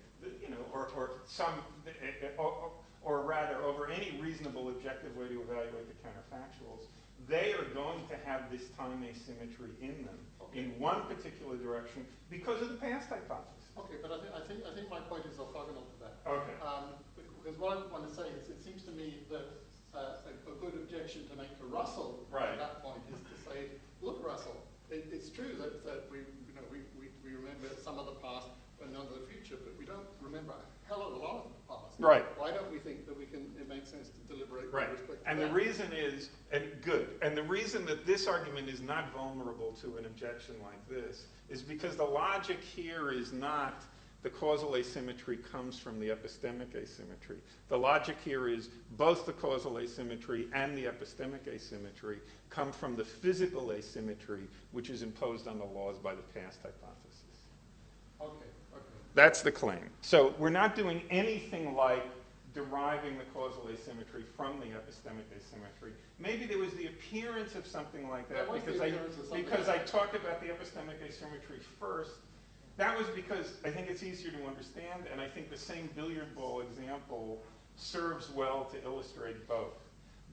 Or rather, over any reasonable objective way to evaluate the counterfactuals. They are going to have this time asymmetry in them in one particular direction because of the past hypothesis. Okay, but I think my point is orthogonal to that. Okay. Because what I want to say is, it seems to me that a good objection to make to Russell right. at that point is to say, look, Russell, it's true that we remember some of the past and none of the future, but we don't remember a hell of a lot of the past. Right. Why don't we think that it makes sense to deliberate right. with respect to and that? the reason is, and the reason that this argument is not vulnerable to an objection like this is because the logic here is not the causal asymmetry comes from the epistemic asymmetry. The logic here is both the causal asymmetry and the epistemic asymmetry come from the physical asymmetry which is imposed on the laws by the past hypothesis. Okay. That's the claim. So we're not doing anything like deriving the causal asymmetry from the epistemic asymmetry. Maybe there was the appearance of something like that because I talked about the epistemic asymmetry first. That was because I think it's easier to understand, and I think the same billiard ball example serves well to illustrate both.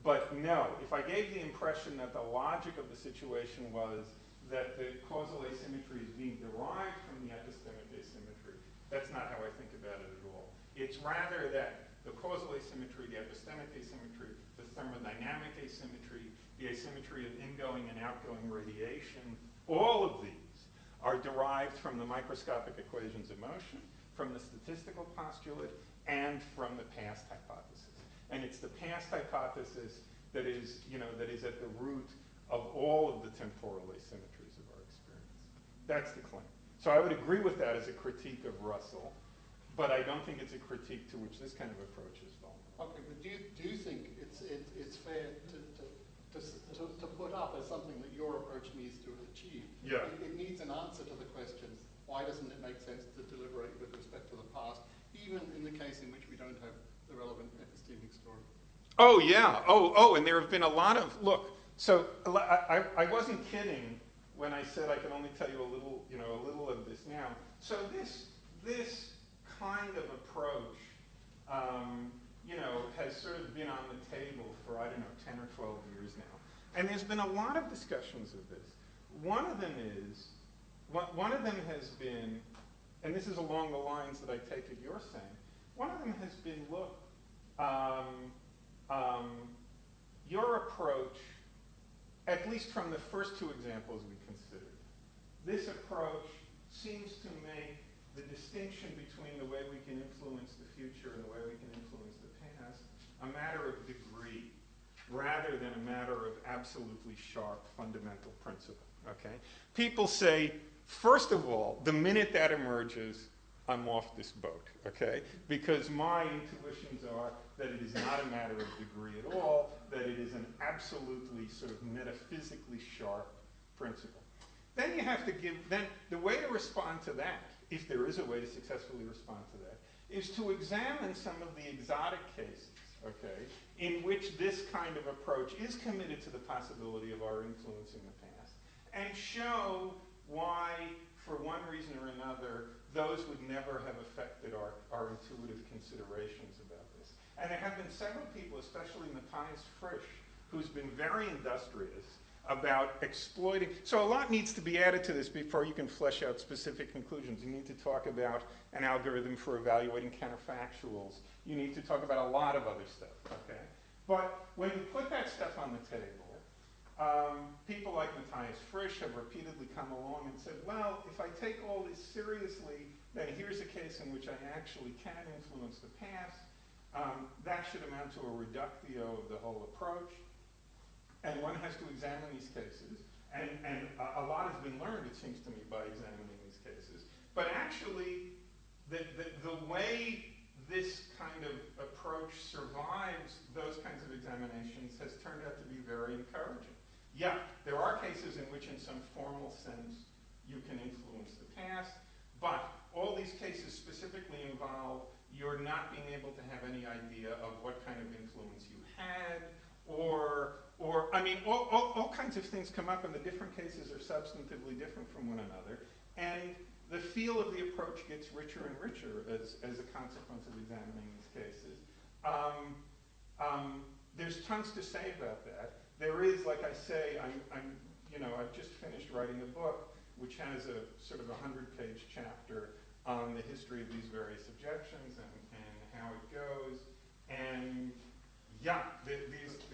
But no, if I gave the impression that the logic of the situation was that the causal asymmetry is being derived from the epistemic asymmetry, that's not how I think about it at all. It's rather that the causal asymmetry, the epistemic asymmetry, the thermodynamic asymmetry, the asymmetry of ingoing and outgoing radiation, all of these are derived from the microscopic equations of motion, from the statistical postulate, and from the past hypothesis. And it's the past hypothesis that is at the root of all of the temporal asymmetries of our experience. That's the claim. So I would agree with that as a critique of Russell, but I don't think it's a critique to which this kind of approach is vulnerable. Okay, but do you think it's fair to put up as something that your approach needs to achieve? Yeah. It needs an answer to the questions. Why doesn't it make sense to deliberate with respect to the past, even in the case in which we don't have the relevant epistemic story? Oh, yeah. And there have been a lot of, look, so I wasn't kidding when I said I can only tell you a little of this now. So this kind of approach, has sort of been on the table for, 10 or 12 years now. And there's been a lot of discussions of this. One of them has been, and this is along the lines that I take it you're saying, one of them has been, look, your approach, at least from the first two examples we considered, this approach seems to make the distinction between the way we can influence the future and the way we can influence the past a matter of degree rather than a matter of absolutely sharp fundamental principle, okay? People say, first of all, the minute that emerges, I'm off this boat, okay? Because my intuitions are that it is not a matter of degree at all, that it is an absolutely sort of metaphysically sharp principle. Then you have to then the way to respond to that, if there is a way to successfully respond to that, is to examine some of the exotic cases, okay, in which this kind of approach is committed to the possibility of our influencing the past, and show why, for one reason or another, those would never have affected our intuitive considerations about this. And there have been several people, especially Matthias Frisch, who's been very industrious about exploiting. So a lot needs to be added to this before you can flesh out specific conclusions. You need to talk about an algorithm for evaluating counterfactuals. You need to talk about a lot of other stuff, okay? But when you put that stuff on the table, people like Matthias Frisch have repeatedly come along and said, well, if I take all this seriously, then here's a case in which I actually can influence the past. That should amount to a reductio of the whole approach. And one has to examine these cases. And a lot has been learned, it seems to me, by examining these cases. But actually, the way this kind of approach survives those kinds of examinations has turned out to be very encouraging. Yeah, there are cases in which, in some formal sense, you can influence the past, but all these cases specifically involve your not being able to have any idea of what kind of influence you had, or I mean, all kinds of things come up, and the different cases are substantively different from one another, and the feel of the approach gets richer and richer as a consequence of examining these cases. There's tons to say about that. There is, like I say, I've just finished writing a book which has a sort of 100-page chapter on the history of these various objections and how it goes. And yeah,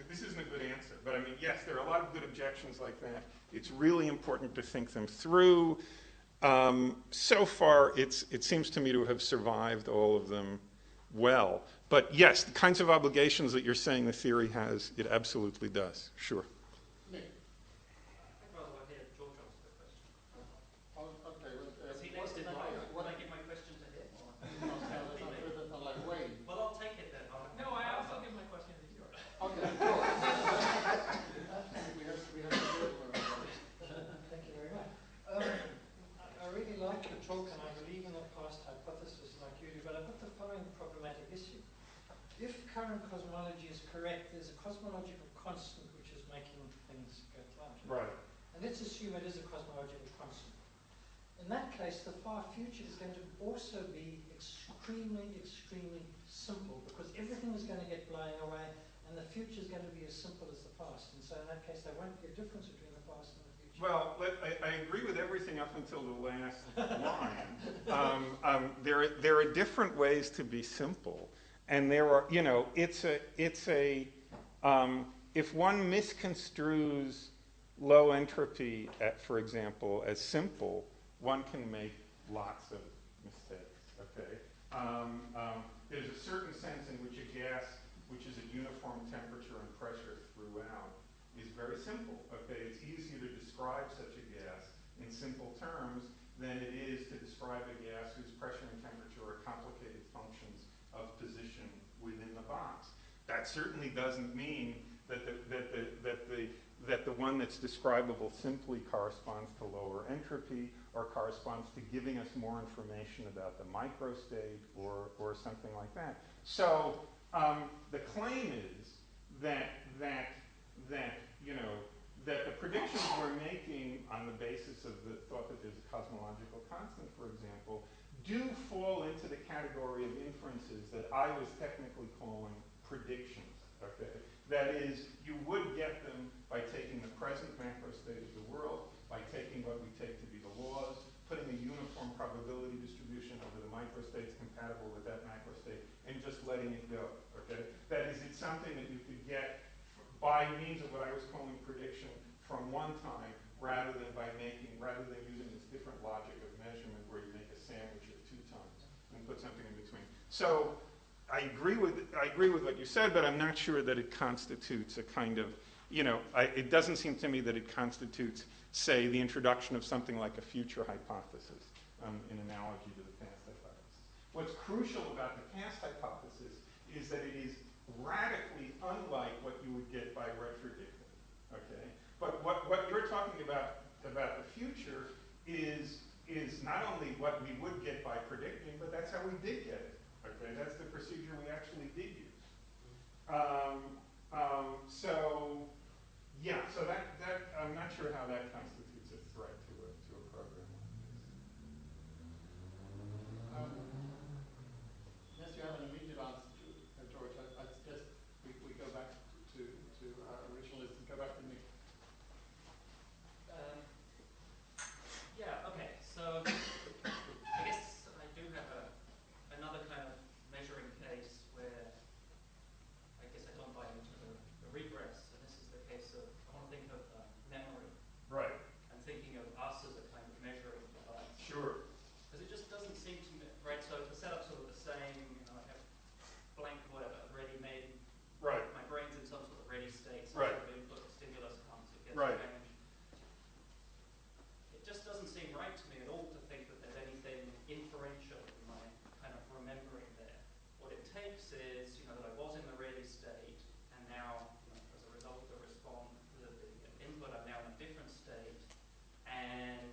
this isn't a good answer, but I mean, yes, there are a lot of good objections like that. It's really important to think them through. So far, it seems to me to have survived all of them well. But yes, the kinds of obligations that you're saying the theory has, it absolutely does. Sure. Nick. Well, I hear George answer the question. Oh, okay. Is he next in the line? Will I give my question to him? Wayne. Well, I'll take it then. No, I also give my question to yours. Okay, cool. we have Thank you very much. I really like your talk, and I believe in the past hypothesis like you do, but I've got the following problematic issue. If current cosmology is correct, there's a cosmological constant which is making things go larger. Right. And let's assume it is a cosmological constant. In that case, the far future is going to also be extremely, extremely simple, because everything is going to get blown away, and the future is going to be as simple as the past. And so in that case, there won't be a difference between the past and the future. Well, I agree with everything up until the last line. There are different ways to be simple, and there are, if one misconstrues low entropy, for example, as simple, one can make lots of mistakes. Okay. There's a certain sense in which a gas, which is at uniform temperature and pressure throughout, is very simple. Okay, it's easier to describe such a gas in simple terms than it is to describe a gas whose pressure and temperature are complicated functions of position within the box. That certainly doesn't mean that the one that's describable simply corresponds to lower entropy or corresponds to giving us more information about the microstate or something like that. So the claim is that the predictions we're making on the basis of the thought that there's a cosmological constant, for example, do fall into the category of inferences that I was technically calling predictions. Okay? That is, you would get them by taking the present macrostate of the world, by taking what we take to be the laws, putting a uniform probability distribution over the microstates compatible with that macrostate, and just letting it go. Okay? That is, it's something that you could get by means of what I was calling prediction from one time, rather than using this different logic of measurement where you make a sandwich of 2 times and put something in between. So I agree with what you said, but I'm not sure that it constitutes a kind of, it doesn't seem to me that it constitutes, say, the introduction of something like a future hypothesis in analogy to the past hypothesis. What's crucial about the past hypothesis is that it is radically unlike what you would get by retrodicting. Okay? But what you're talking about the future is not only what we would get by predicting, but that's how we did get it. Okay, that's the procedure we actually did use. So that I'm not sure how that constitutes a threat to a program like this. Unless you have an immediate answer to George, I suggest we go back to originalists and go back to Nick. Yeah, okay, so I guess I do have another kind of measuring case where I guess I don't buy into the regress, and this is the case of, I want to think of memory. Right. I'm thinking of us as a kind of measuring device. Sure. Because it just doesn't seem to me, right, so the setup's sort of the same, I have blank, whatever, ready-made. Right. My brain's in some sort of ready state, some Right. sort of input, stimulus comes, it gets Right. changed. It just doesn't seem right to me at all to think that there's anything inferential in my kind of remembering there. What it takes is, that I was in the ready state, and now, as a result of the response, the input, I'm now in a different state, and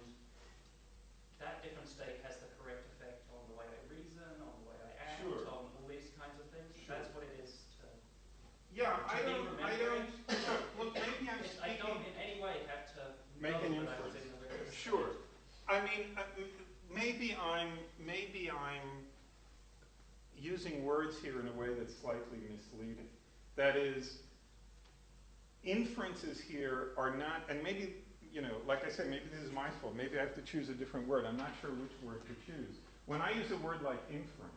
that different state has the correct effect on the way I reason, on the way I act, Sure. on all these kinds of things. Sure. That's what it is to Yeah, I be don't, remembering. look, maybe I'm I don't speaking, in any way have to make know an that I was inference. in the ready state. Sure. I mean, maybe I'm using words here in a way that's slightly misleading. That is, inferences here are not, and maybe, like I said, maybe this is my fault. Maybe I have to choose a different word. I'm not sure which word to choose. When I use a word like inference,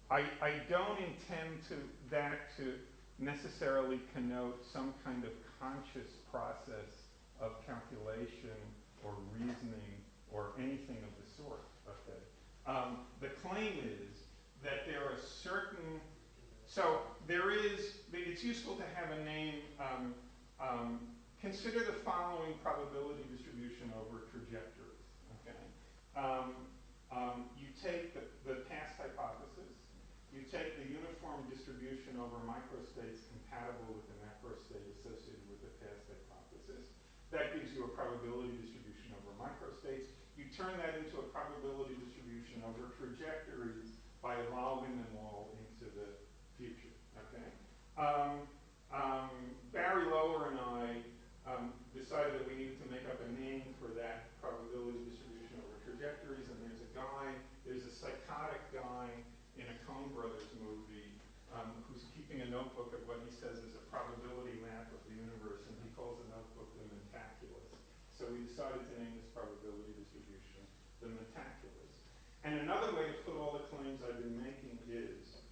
I don't intend that to necessarily connote some kind of conscious process of calculation or reasoning or anything of the sort. Okay. The claim is that there are certain, it's useful to have a name. Consider the following probability distribution over trajectories. Okay. You take the past hypothesis. You take the uniform distribution over microstates compatible with the macrostate associated with the past hypothesis. That gives you a probability distribution over microstates. You turn that into a probability distribution over trajectories by evolving them all into the future. Okay. Barry Lower and I decided that we needed to make up a name for that probability distribution over trajectories, and there's a psychotic guy in a Coen Brothers movie who's keeping a notebook of what he says is a probability map of the universe, and he calls the notebook the metaculus. So we decided to name this probability distribution the metaculus. And another way to put all the claims I've been making is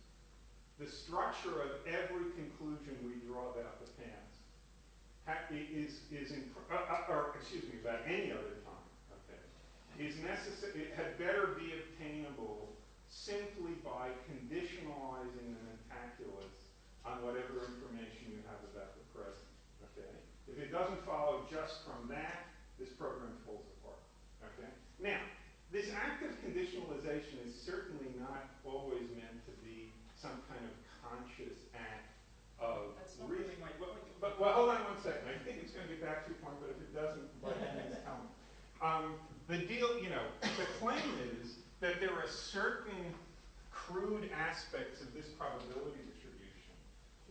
the structure of every conclusion we draw about the past about any other time, okay, is necessary. It had better be obtainable simply by conditionalizing the metaculus on whatever information you have about the present. Okay. If it doesn't follow just from that, this program falls apart. this active conditionalization is certainly not always meant to be some kind of conscious act of That's not really my point. Well, hold on 1 second. I think it's going to get back to your point, but if it doesn't, by all means tell me. The deal, the claim is that there are certain crude aspects of this probability distribution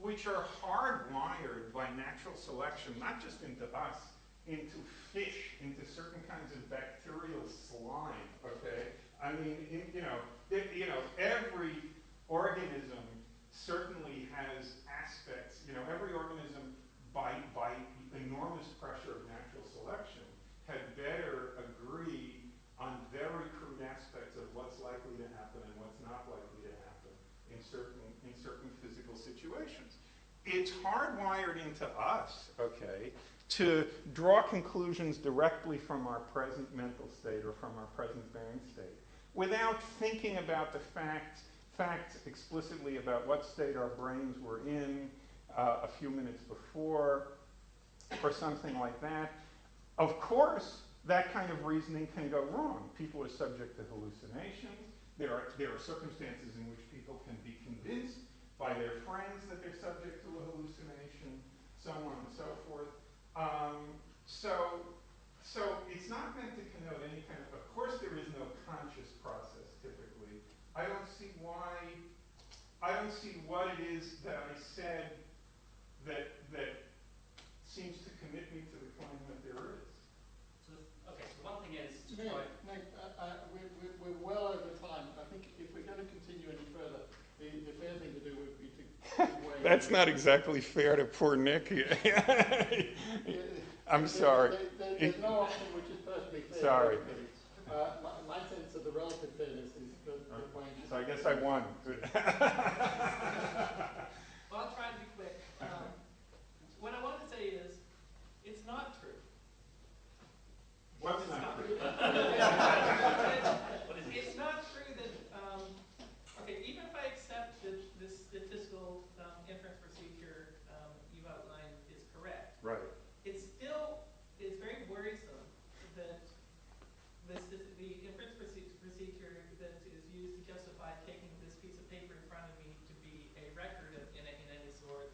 which are hardwired by natural selection, not just into us, into fish, into certain kinds of bacterial slime, okay? I mean, every organism certainly has aspects, every organism by enormous pressure of natural selection had better agree on very crude aspects of what's likely to happen and what's not likely to happen in certain physical situations. It's hardwired into us, okay, to draw conclusions directly from our present mental state or from our present brain state without thinking about the facts explicitly about what state our brains were in a few minutes before or something like that. Of course, that kind of reasoning can go wrong. People are subject to hallucinations. There are circumstances in which people can be convinced by their friends that they're subject to a hallucination, so on and so forth. So it's not meant to connote any kind of course there is no conscious process typically. I don't see what it is that I said that seems to commit me to the claim that there is. So one thing is to Nick, try. we're well over time. I think if we're going to continue any further, the fair thing to do would be to give way. That's not exactly fair to poor Nick. I'm sorry. There's no option which is perfectly fair. Sorry. My sense of the relative fairness is the point. So I guess I won. Well, I'll try to be quick. What I want to say is, it's not true. What's It's not true? It's not true that, even if I accept that this statistical inference procedure you've outlined is correct, Right. it still is very worrisome that the inference procedure that is used to justify taking this piece of paper in front of me to be a record in any sort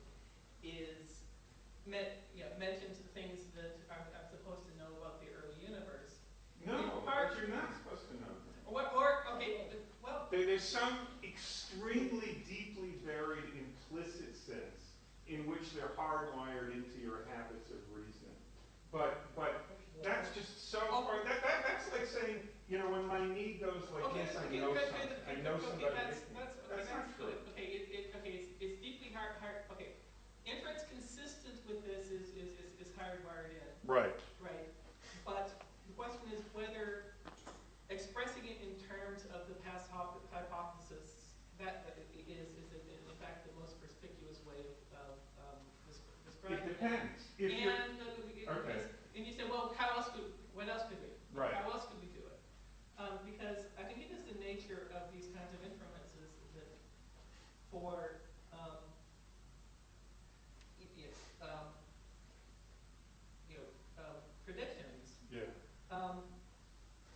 is mentions the things that I'm supposed to know about the early universe. No, but you're not supposed to know that. There's some extremely deeply buried implicit sense in which they're hardwired into your habits of reasoning. But that's just so far. That's like saying, when my knee goes like this, I know something. I know somebody. That's not true. It's deeply hard. Okay, inference consistent with this is hardwired in. Right. Right. But the question is whether expressing it in terms of the past hypothesis that is in fact the most perspicuous way of describing It depends. And you say, well, what else could we? Right. How else could we do it? Because I think it is the nature of these kinds of inferences that for predictions, Yeah.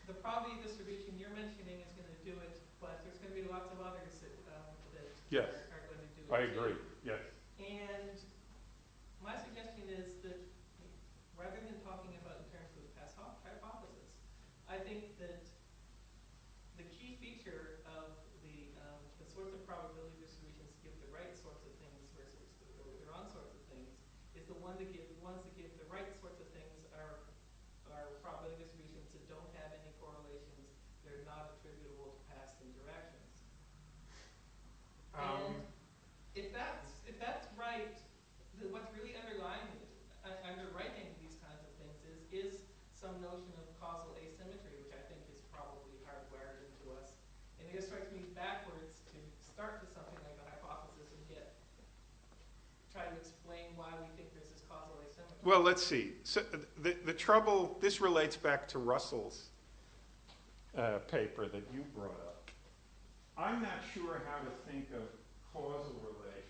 the probability distribution you're mentioning is going to do it, but there's going to be lots of others that Yes. are going to do it. I too. agree. Yes. And my suggestion is that rather than talking about in terms of the past hypothesis, I think that the key feature of the sorts of probability distributions that give the right sorts of things versus the wrong sorts of things is the ones that give the right sorts of things are probability distributions that don't have any correlations. They're not attributable to past interactions. And if that's right, then what's really underwriting these kinds of things is some notion of causal asymmetry, which I think is probably hardwired into us. And it just strikes me backwards to start with something like a hypothesis and try to explain why we think there's this causal asymmetry. Well, let's see. So the trouble, this relates back to Russell's paper that you brought up. I'm not sure how to think of causal relations.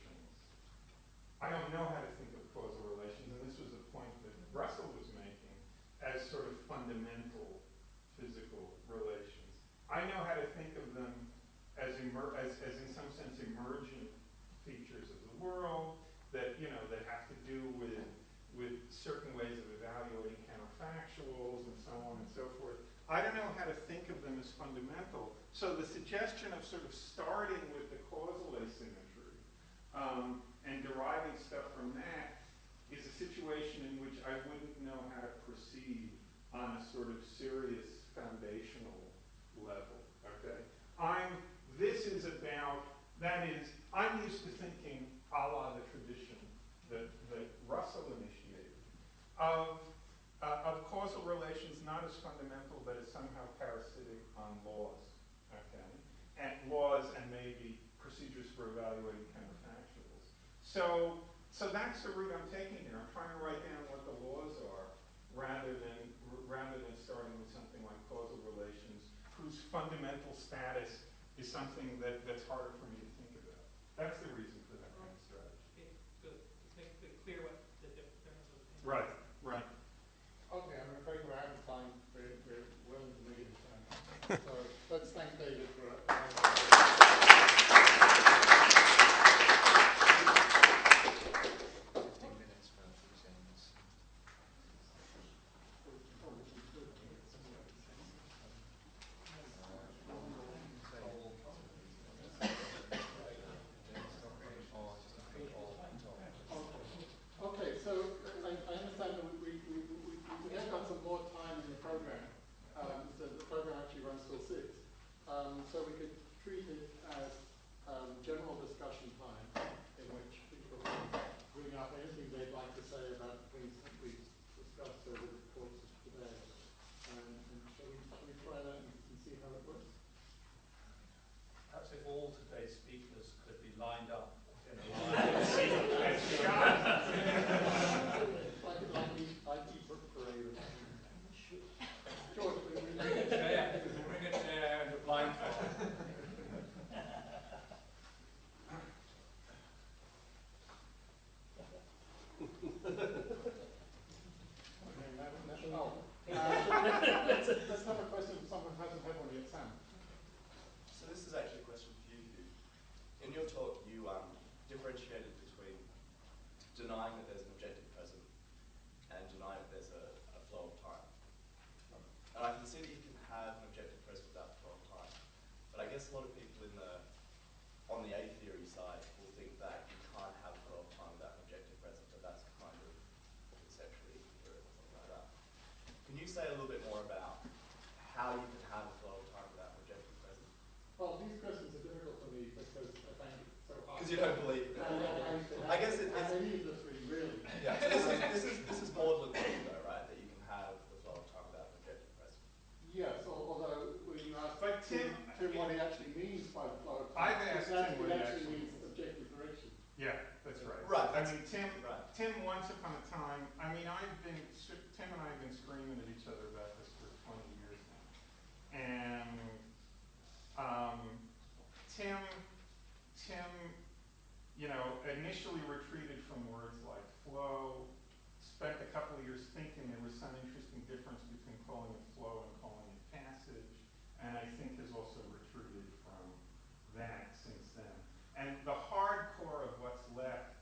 I don't know how to think of causal relations, and this was a point that Russell was making as sort of fundamental physical relations. I know how to think of them as in some sense emergent features of the world that, that have to do with certain ways of evaluating counterfactuals and so on and so forth. I don't know how to think of them as fundamental. So the suggestion of sort of starting with the causal asymmetry and deriving stuff from that is a situation in which I wouldn't know how to proceed on a sort of serious foundational level. Okay? I'm used to thinking a la the tradition that Russell initiated of causal relations not as fundamental but as somehow parasitic on laws. Okay? And laws and maybe procedures for evaluating counterfactuals. So that's the route I'm taking here. I'm trying to write down what the laws are rather than starting with something like causal relations, whose fundamental status is something that's harder for me to think about. That's the reason for that kind of strategy. Okay, good. Just make it clear what the difference is. Right, right. Okay, I'm afraid we're out of time. We're well into the meeting time. So let's thank David for Okay, so I understand that we have got some more time in the program. So the program actually runs till 6. So we could treat it as general discussion time in which people can bring up anything they'd like to say about the things that we've discussed over the course of today. And shall we try that and see how it works? Perhaps if all today's speakers could be lined up in a line. like the book parade. George, Bring a chair and a blindfold. Let's have a question from someone who hasn't had one yet. Sam. So this is actually a question for you, Hugh. In your talk, you differentiated between denying that there's an objective present and denying that there's a flow of time. And I can see that you can have an objective present without the flow of time. But I guess a lot of people on the A theory side will think that you can't have a flow of time without an objective present, but that's kind of conceptually incoherent or something like that. Can you say a little bit more about how you can have a flow of time without an objective present? Well, these questions are difficult for me because I find it so hard. Because you don't believe it. I guess it's any of the three, really. Yeah, so this is Maudlin thinking though, right? That you can have the flow of time without an objective present. Yes, although when you ask But Tim what he actually means by the flow of time, I've asked Tim what it he actually actually means objective direction. Yeah, that's right. Right. I mean, Tim, Right. once upon a time, Tim and I have been screaming at each other about this for 20 years now. And Tim, initially retreated from words like flow, spent a couple of years thinking there was some interesting difference between calling it flow and calling it passage, and I think has also retreated from that since then. And the hardcore of what's left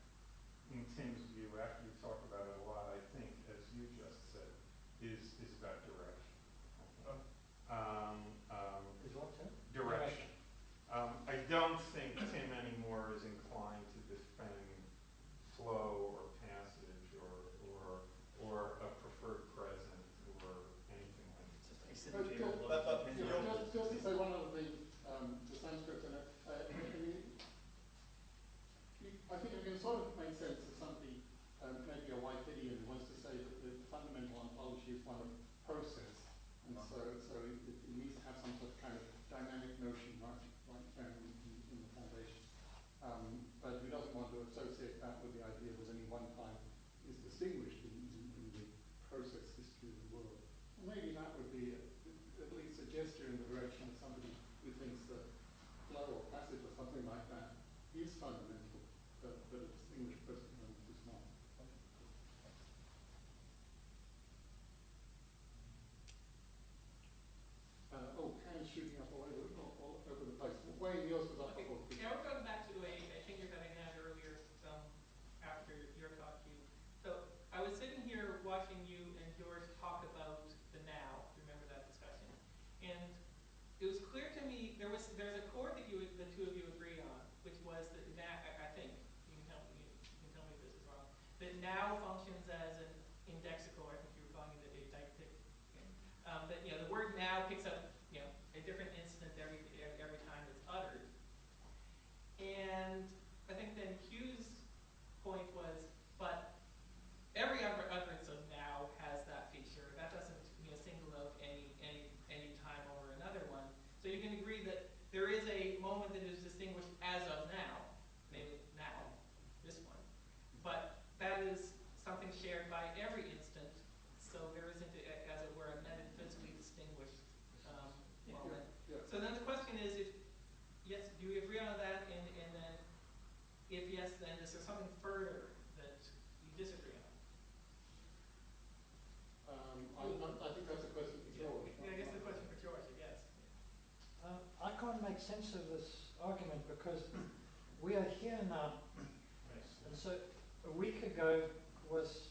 in Tim's view, after you talk about it a lot, I think, as you that now functions as an indexical, I think you were calling it a deictic, that the word now picks up a different instant every time it's uttered. And I think then Hugh's point was, but every utterance of now has that feature. That doesn't single out any time over another one. So you can agree that there is a moment that is distinguished as of now, maybe now, this one. But that is something shared by every instant, so there isn't, as it were, a metaphysically distinguished moment. Yeah. So then the question is, if yes, do we agree on that? And then, if yes, then is there something further that you disagree on? I think that's a question for George. Yeah, I guess the question for George, I guess. I can't make sense of this argument because we are here now. And so a week ago was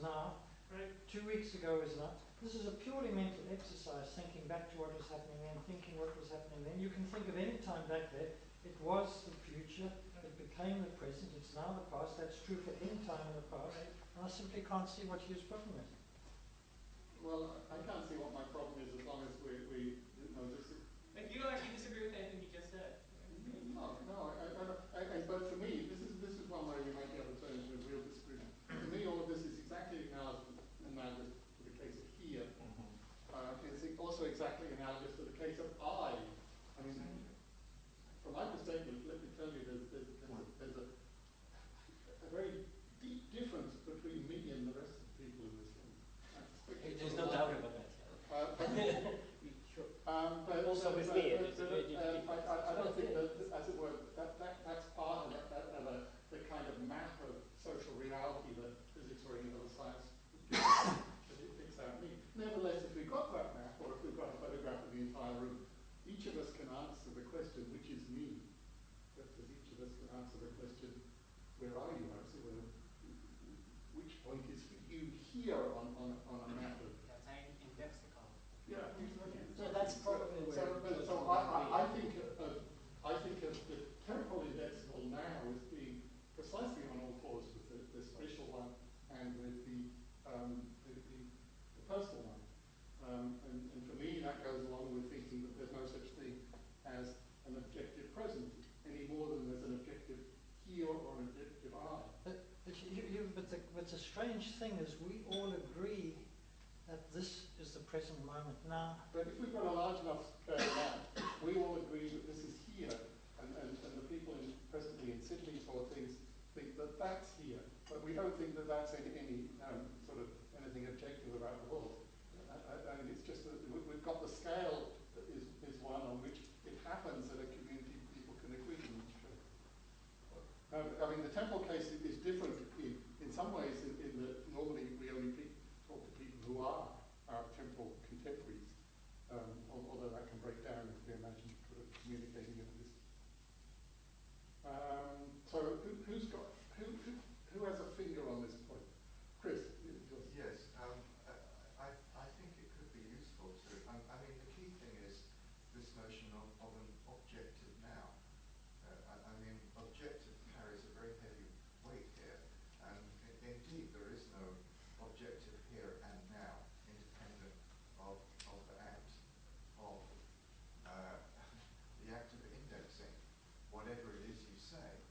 now. Right. 2 weeks ago is now. This is a purely mental exercise, thinking back to what was happening then, thinking what was happening then. You can think of any time back there. It was the future. It became the present. It's now the past. That's true for any time in the past. Right. And I simply can't see what Hugh's problem is. Well, I can't see what my problem is as long as we this. Like you don't actually disagree with anything he just said. No. But for me, this is one where you might be able to turn into a real disagreement. For me, all of this is exactly analogous to the case of here. It's also exactly analogous to the case of I. I mean, from my perspective, let me tell you, there's a very deep difference between me and the rest of the people in this room. There's no doubt about that. Also with me, I don't think that, as it were, that's part of the kind of map of social reality that physics or any other science that it picks out me. Nevertheless, if we've got that map, or if we've got a photograph of the entire room, each of us can answer the question, which is me, just as each of us can answer the question, where are you? Which point is for you here on a map of... That's an indexical. Yeah, exactly. So that's probably where... So I think of the temporal indexical now as being precisely on all fours with the spatial one and with the personal one. And for me, that goes along with thinking that there's no such thing as an objective present any more than there's an objective here or an objective I. But the strange thing is we all agree that this is the present moment now. But if we've got a large enough scale map, we all agree that this is here, and the people presently in Sydney sort of think that that's here, but we don't think that that's any sort of anything objective about the world. I mean, it's just that we've got the scale that is one on which it happens that a community of people can agree with each other. I mean, the temple case is different in some ways in that normally we only talk to people who are our temporal contemporaries, although that can break down if we imagine communicating at a distance. So who has a finger on this point? Chris, yours. Yes, I think it could be useful to. I mean, the key thing is this notion of an objective now. I mean, objective carries a very heavy weight here, and indeed there is no objective here and now, independent of the act of indexing whatever it is you say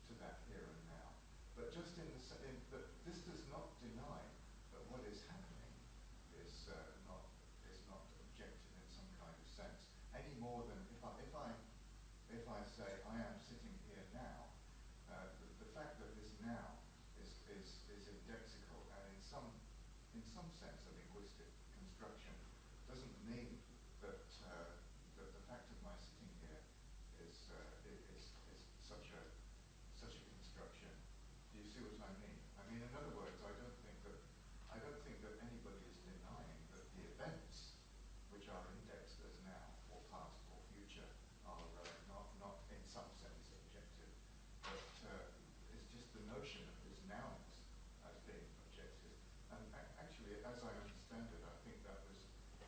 to that here and now. But just but this does not deny that what is happening is not objective in some kind of sense any more than if I say I am sitting here now. The fact that this now is indexical and in some sense a linguistic construction doesn't mean that that the fact of my sitting here is such a construction. Do you see what I mean? I mean, in other words, I don't think that anybody is denying that the events which are indexed as now or past or future are not in some sense objective, but it's just the notion of this nowness as being objective. And actually, as I understand it, I think that was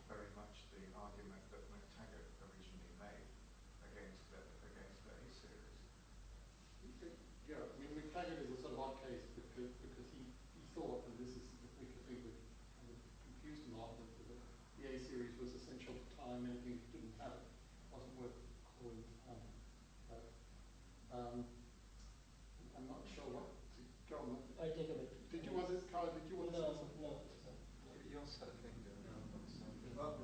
very much the argument that McTaggart originally made against the A-series. Yeah, I mean, McTaggart is a sort of thought, and this is the thing that kind of confused a lot, that the A series was essential to time. Anything that didn't have it wasn't worth calling time. But I'm not sure what to go on. I take a bit. Did you want to, Carl, did you want to say something? No. You also had a thing going on. Well,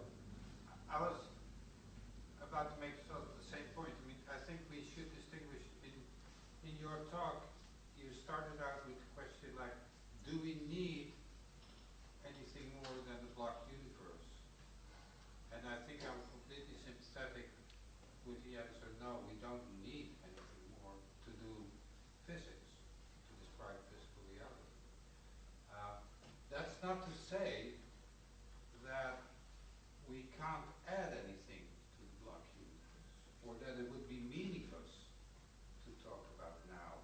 I was about to make sort of the same point. I mean, I think we should distinguish in your talk, you started out with the question like, do we need anything more than the block universe? And I think I'm completely sympathetic with the answer, no, we don't need anything more to do physics, to describe physical reality. That's not to say that we can't add anything to the block universe, or that it would be meaningless to talk about now,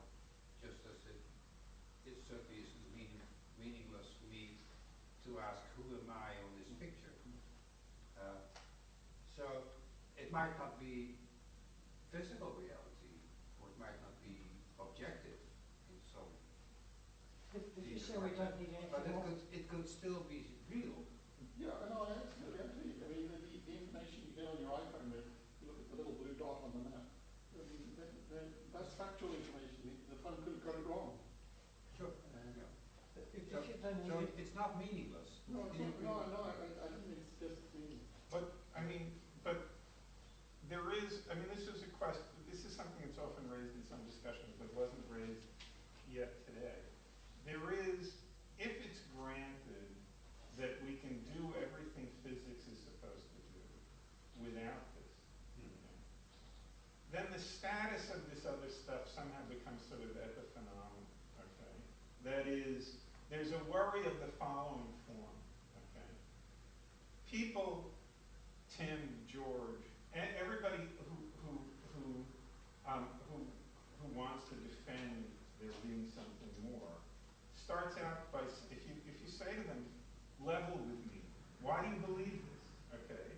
just as it certainly isn't meaningless for me to ask, who am I on this picture? So it might not be physical reality, or it might not be objective in some If you say we don't need but anything more, it could still be real. Yeah, no, I absolutely agree. I mean, the information you get on your iPhone, you look at the little blue dot on the map, I mean, that's factual information. The phone could have got it wrong. Sure. Yeah. if So, you don't so need it, it's not meaningless. No, I didn't mean to suggest it's meaningless. But, I mean, but there is, I mean, this is a question, this is something that's often raised in some discussions, but wasn't raised yet today. There is, if it's granted that we can do everything physics is supposed to do without this, you know, then the status of this other stuff somehow becomes sort of epiphenomenal, okay? That is, there's a worry of the following form, okay? People, Tim, George, and everybody who wants to defend there being something more, starts out by, if you say to them, level with me, why do you believe this, okay?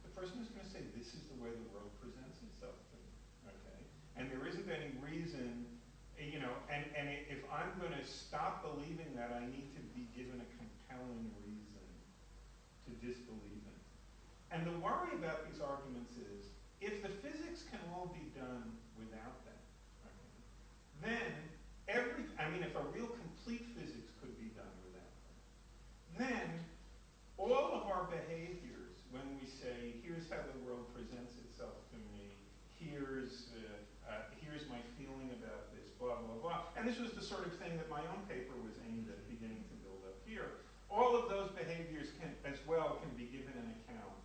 The person is going to say, this is the way the world presents itself to me, okay? And there isn't any reason, you know, and if I'm going to stop believing that, I need to be given a compelling reason to disbelieve in it. And the worry about these arguments is, if the physics can all be done without that, okay, then if a real complete physics could be done without that, then all of our behaviors, when we say, here's how the world presents itself to me, here's my feeling about this, blah, blah, blah. And this was the sort of thing that my own paper was aimed at beginning to build up here. All of those behaviors can be given an account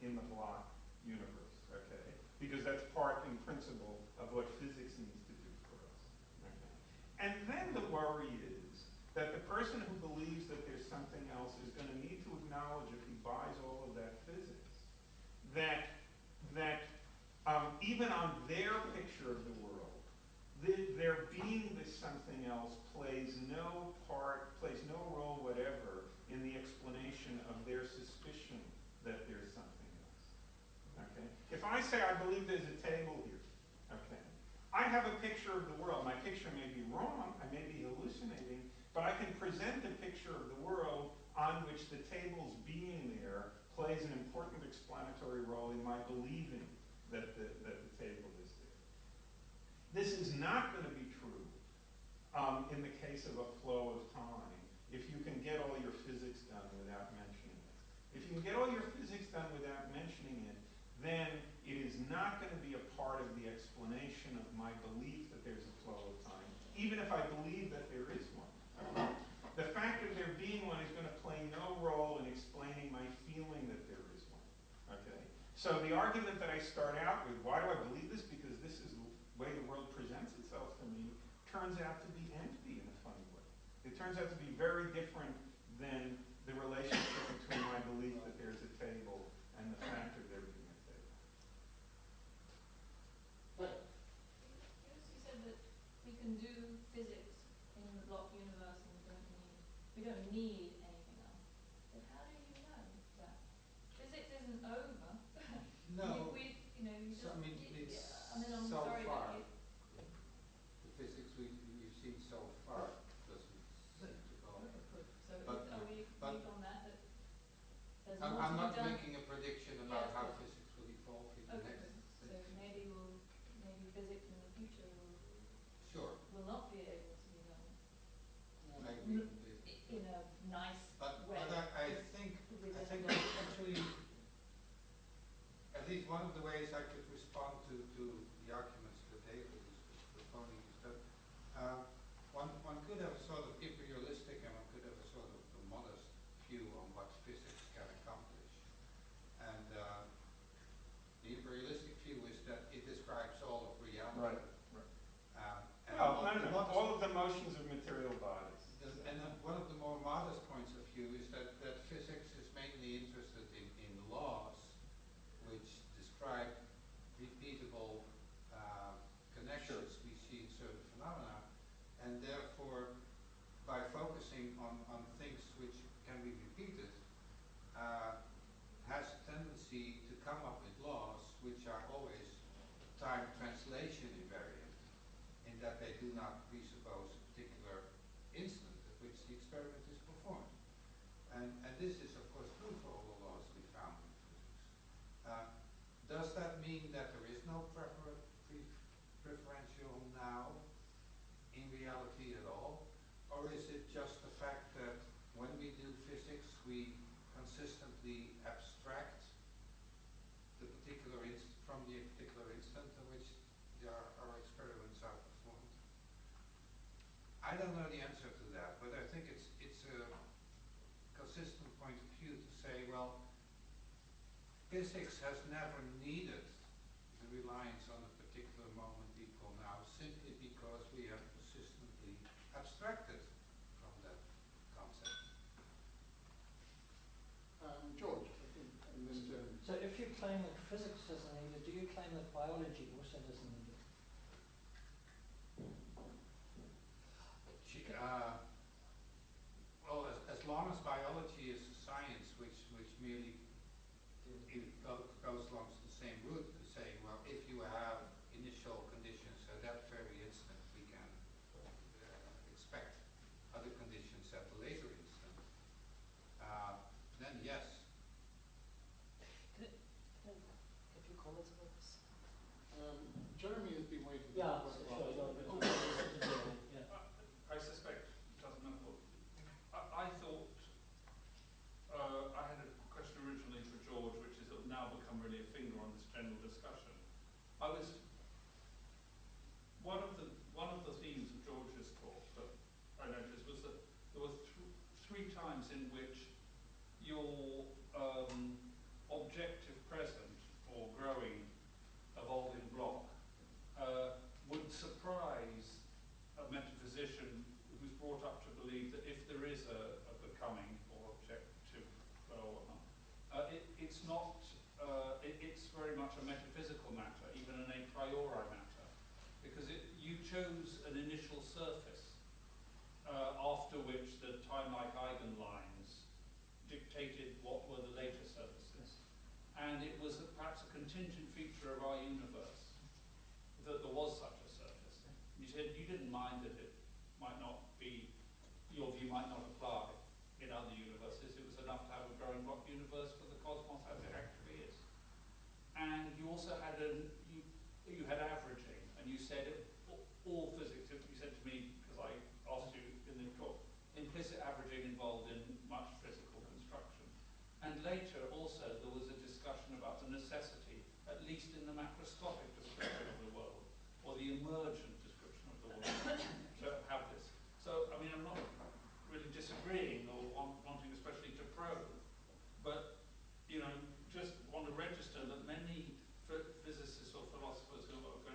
in the block universe, okay? Because that's part, in principle, of what physics needs to do for us, okay? And then the worry is that the person who believes that there's something else is going to need to acknowledge, if he buys all of that physics, that even on their picture of the world, there being this something else plays no role whatever in the explanation of their suspicion that there's something else. Okay? If I say I believe there's a table here, okay, I have a picture of the world. My picture may be wrong, I may be hallucinating, but I can present a picture of the world on which the table's being there plays an important explanatory role in my believing that the table is there. This is not going to be true in the case of a flow of time if you can get all your physics done without mentioning it. If you can get all your physics done without mentioning it, then it is not going to be a part of the explanation of my belief that there's a flow of time, even if I believe that there is one. The fact of there being one is going to play no role in explaining my feeling that there is one. Okay? So the argument that I start out with, why do I believe this? Because this is the way the world presents itself to me, turns out to be empty in a funny way. It turns out to be very different than the relationship between my belief that there's a table and the fact of there being a table. But You said that we can do physics in the block universe and we don't need anything else. But how do you know that? Physics isn't over. No. You So, just, I mean, it's I'm so sorry far. that The physics we've seen so far doesn't seem to go. more I'm to not be done. making a prediction about Yeah, how okay. physics will evolve in the Okay, next so century. maybe physics in the future Sure, will not be able to be done I agree completely. in a nice But way. I think actually, at least one of the ways I could respond to the arguments that David is proponing is that one could have a sort of imperialistic and one could have a sort of a modest view on what physics can accomplish. And the imperialistic view is that it describes all of reality. Right. And Well, all of the motions of material bodies. and one of the more modest points of view is that physics is mainly interested in laws which describe repeatable connections we see in certain phenomena, and therefore, by focusing on things which can be repeated, has a tendency to come up with laws which are always time translation invariant, in that they do not presuppose a particular instant at which the experiment is performed. And this is, of course, true for all the laws we found in physics. Does that mean that there is no preferential now in reality at all? Or is it just the fact that when we do physics, we consistently abstract the particular from the particular instant in which our experiments are performed? I don't know the answer to that, but I think it's a consistent point of view to say, well, physics has never needed the reliance on a particular moment equal now, simply because we have persistently abstracted from that concept. George, I think, and then Jeremy. So if you claim that physics doesn't need it, do you claim that biology also doesn't need it? Well, as long as biology is a science which merely goes along the same route to saying, well, if you have initial conditions at that very instant, we can expect other conditions at a later instant, then yes. A few comments about this? Jeremy has been waiting. Yeah, for sure. quite a while. I suspect it doesn't matter. I thought I had a question originally for George, which has now become really a finger on this general discussion. One of the themes of George's talk that I noticed was that there were three times in which your objective present or growing, evolving block would surprise a metaphysician who's brought up to believe that if there is a becoming or objective or whatnot, it's not. It's very much a metaphysical matter, even an a priori matter, because you chose an initial surface after which the time-like eigenlines dictated what were the later surfaces, and it was perhaps a contingent feature of our universe that there was such a surface. You said you didn't mind that it might not be, your view might not apply in other universes. It was enough to have a growing block universe for the cosmos as it actually is. And you also had you had averaging, and you said all physics. You said to me, because I asked you in the talk, implicit averaging involved in much physical construction. And later also there was a discussion about the necessity, at least in the macroscopic description of the world, or the emergent description of the world, to have this. So, I mean, I'm not really disagreeing or wanting especially to probe, but, you know, just want to register that many physicists or philosophers who are going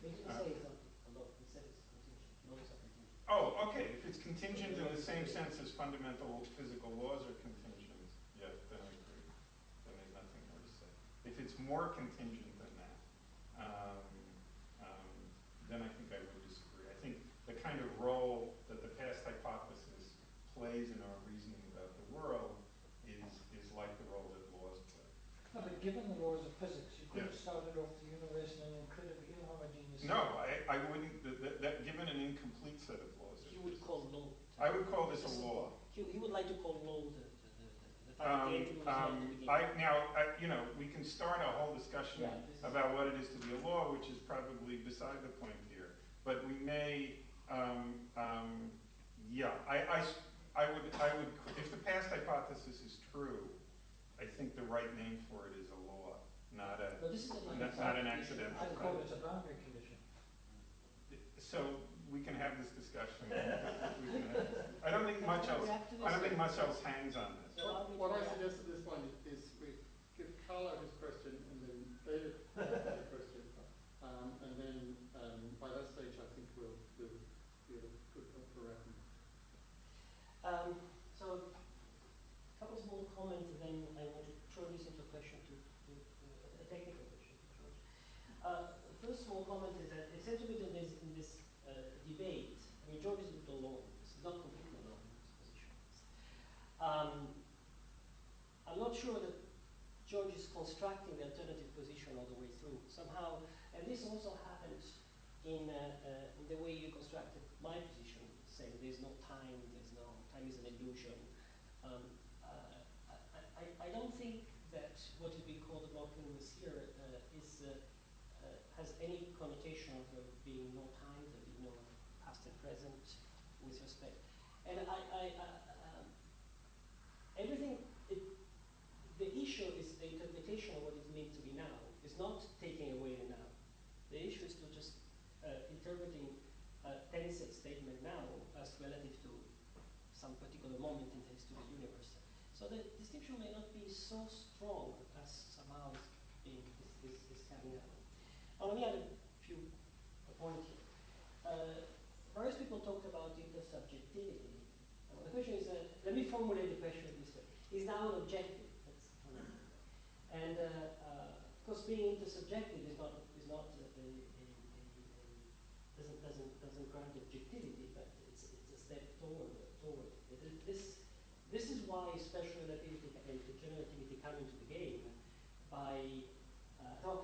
They didn't say it's a law. He said it's contingent. Laws are contingent. Oh, okay, if it's contingent in the same sense as fundamental physical laws are contingent, yeah, then I agree. Then there's nothing more to say. If it's more contingent than that, then I think I would disagree. I think the kind of role that the past hypothesis plays in our reasoning about the world is like the role that laws play. No, but given the laws of physics, you could have Yes. started off the universe in an incredibly inhomogeneous No, I wouldn't, that given an incomplete set of laws. He would call law. I would call this a law. He would like to call law the fact that the entity was not the beginning. We can start a whole discussion Yeah, about what it is to be a law, which is probably beside the point here. But we may, I would, if the past hypothesis is true, I think the right name for it is a law, not an accidental. I call it a boundary condition. So we can have this discussion. I don't think much else. I don't think much else hangs on this. What I suggest at this point is we give Carlo his question and then David his question, and then by that stage I think we'll be a good point for wrapping. So a couple of small comments, and then I want to turn this into a question to a technical question to George. The first small comment is that it seems to me that in this debate, I mean, George is a little alone. This is not completely alone in this position. I'm not sure that George is constructing the alternative position all the way through. Somehow, and this also happens in the way you constructed my position, saying there's no time, time is an illusion. I don't think that what is being called the block universe here has any connotation of there being no time, there being no past and present with respect. And the issue is the interpretation of what it means to be now. It's not taking away the now. The issue is to just interpreting Tencent's statement now as relative to some particular moment in the history of the universe. So the distinction may not be so strong as somehow is coming out. Now, let me add a few points here. Various people talked about intersubjectivity. The question is, let me formulate the question this way. Is now an objective? That's one. And of course, being intersubjective doesn't grant objectivity, but it's a step toward it. This is why special relativity and general relativity come into the game.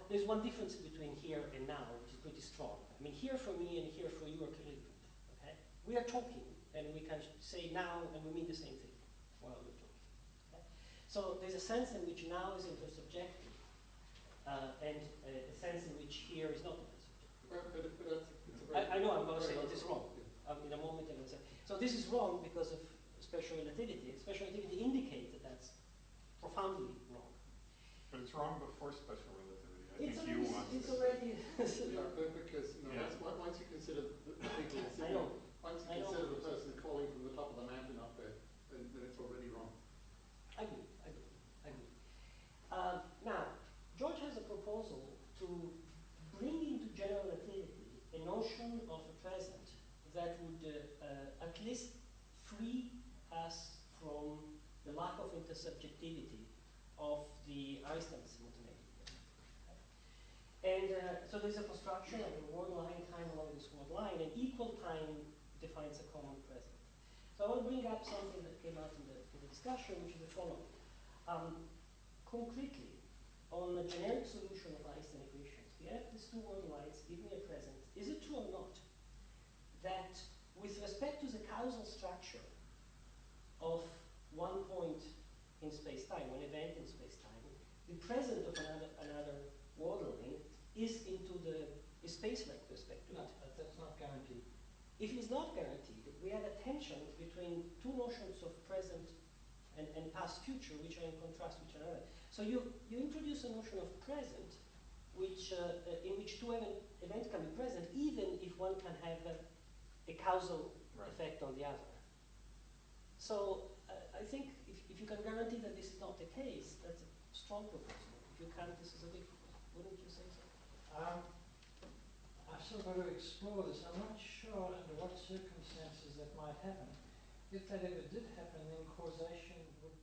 There's one difference between here and now, which is pretty strong. I mean, here for me and here for you are clearly different. Okay, we are talking, and we can say now, and we mean the same thing while we're talking. Okay? So there's a sense in which now is intersubjective, and a sense in which here is not intersubjective. I know I'm going to say that it's wrong. In a moment I'm going to say. So this is wrong because of special relativity. Special relativity indicates that that's profoundly wrong. But it's wrong before special relativity. It's already. Because once you consider the people sitting, once you consider the person calling from the top of the mountain up there, then it's already wrong. I agree. Now, George has a proposal to bring into general relativity a notion of a present that would at least free us from the lack of intersubjectivity of the Einstein simultaneity. And so there's a construction of a word line, time along this word line, and equal time defines a common present. So I want to bring up something that came out in the discussion, which is the following. Concretely, on the generic solution of Einstein equations, we have these two word lines, give me a present. Is it true or not that with respect to the causal structure of one point in space-time, one event in space-time, the present of another word line is into the space with respect to it? That's not guaranteed. If it is not guaranteed, we have a tension between two notions of present and past future, which are in contrast with each other. So you introduce a notion of present, which in which two events can be present, even if one can have a causal effect on the other. So I think if you can guarantee that this is not the case, that's a strong proposal. If you can't, this is a big proposal. Wouldn't you say so? I still got to explore this. I'm not sure under what circumstances that might happen. If that ever did happen, then causation would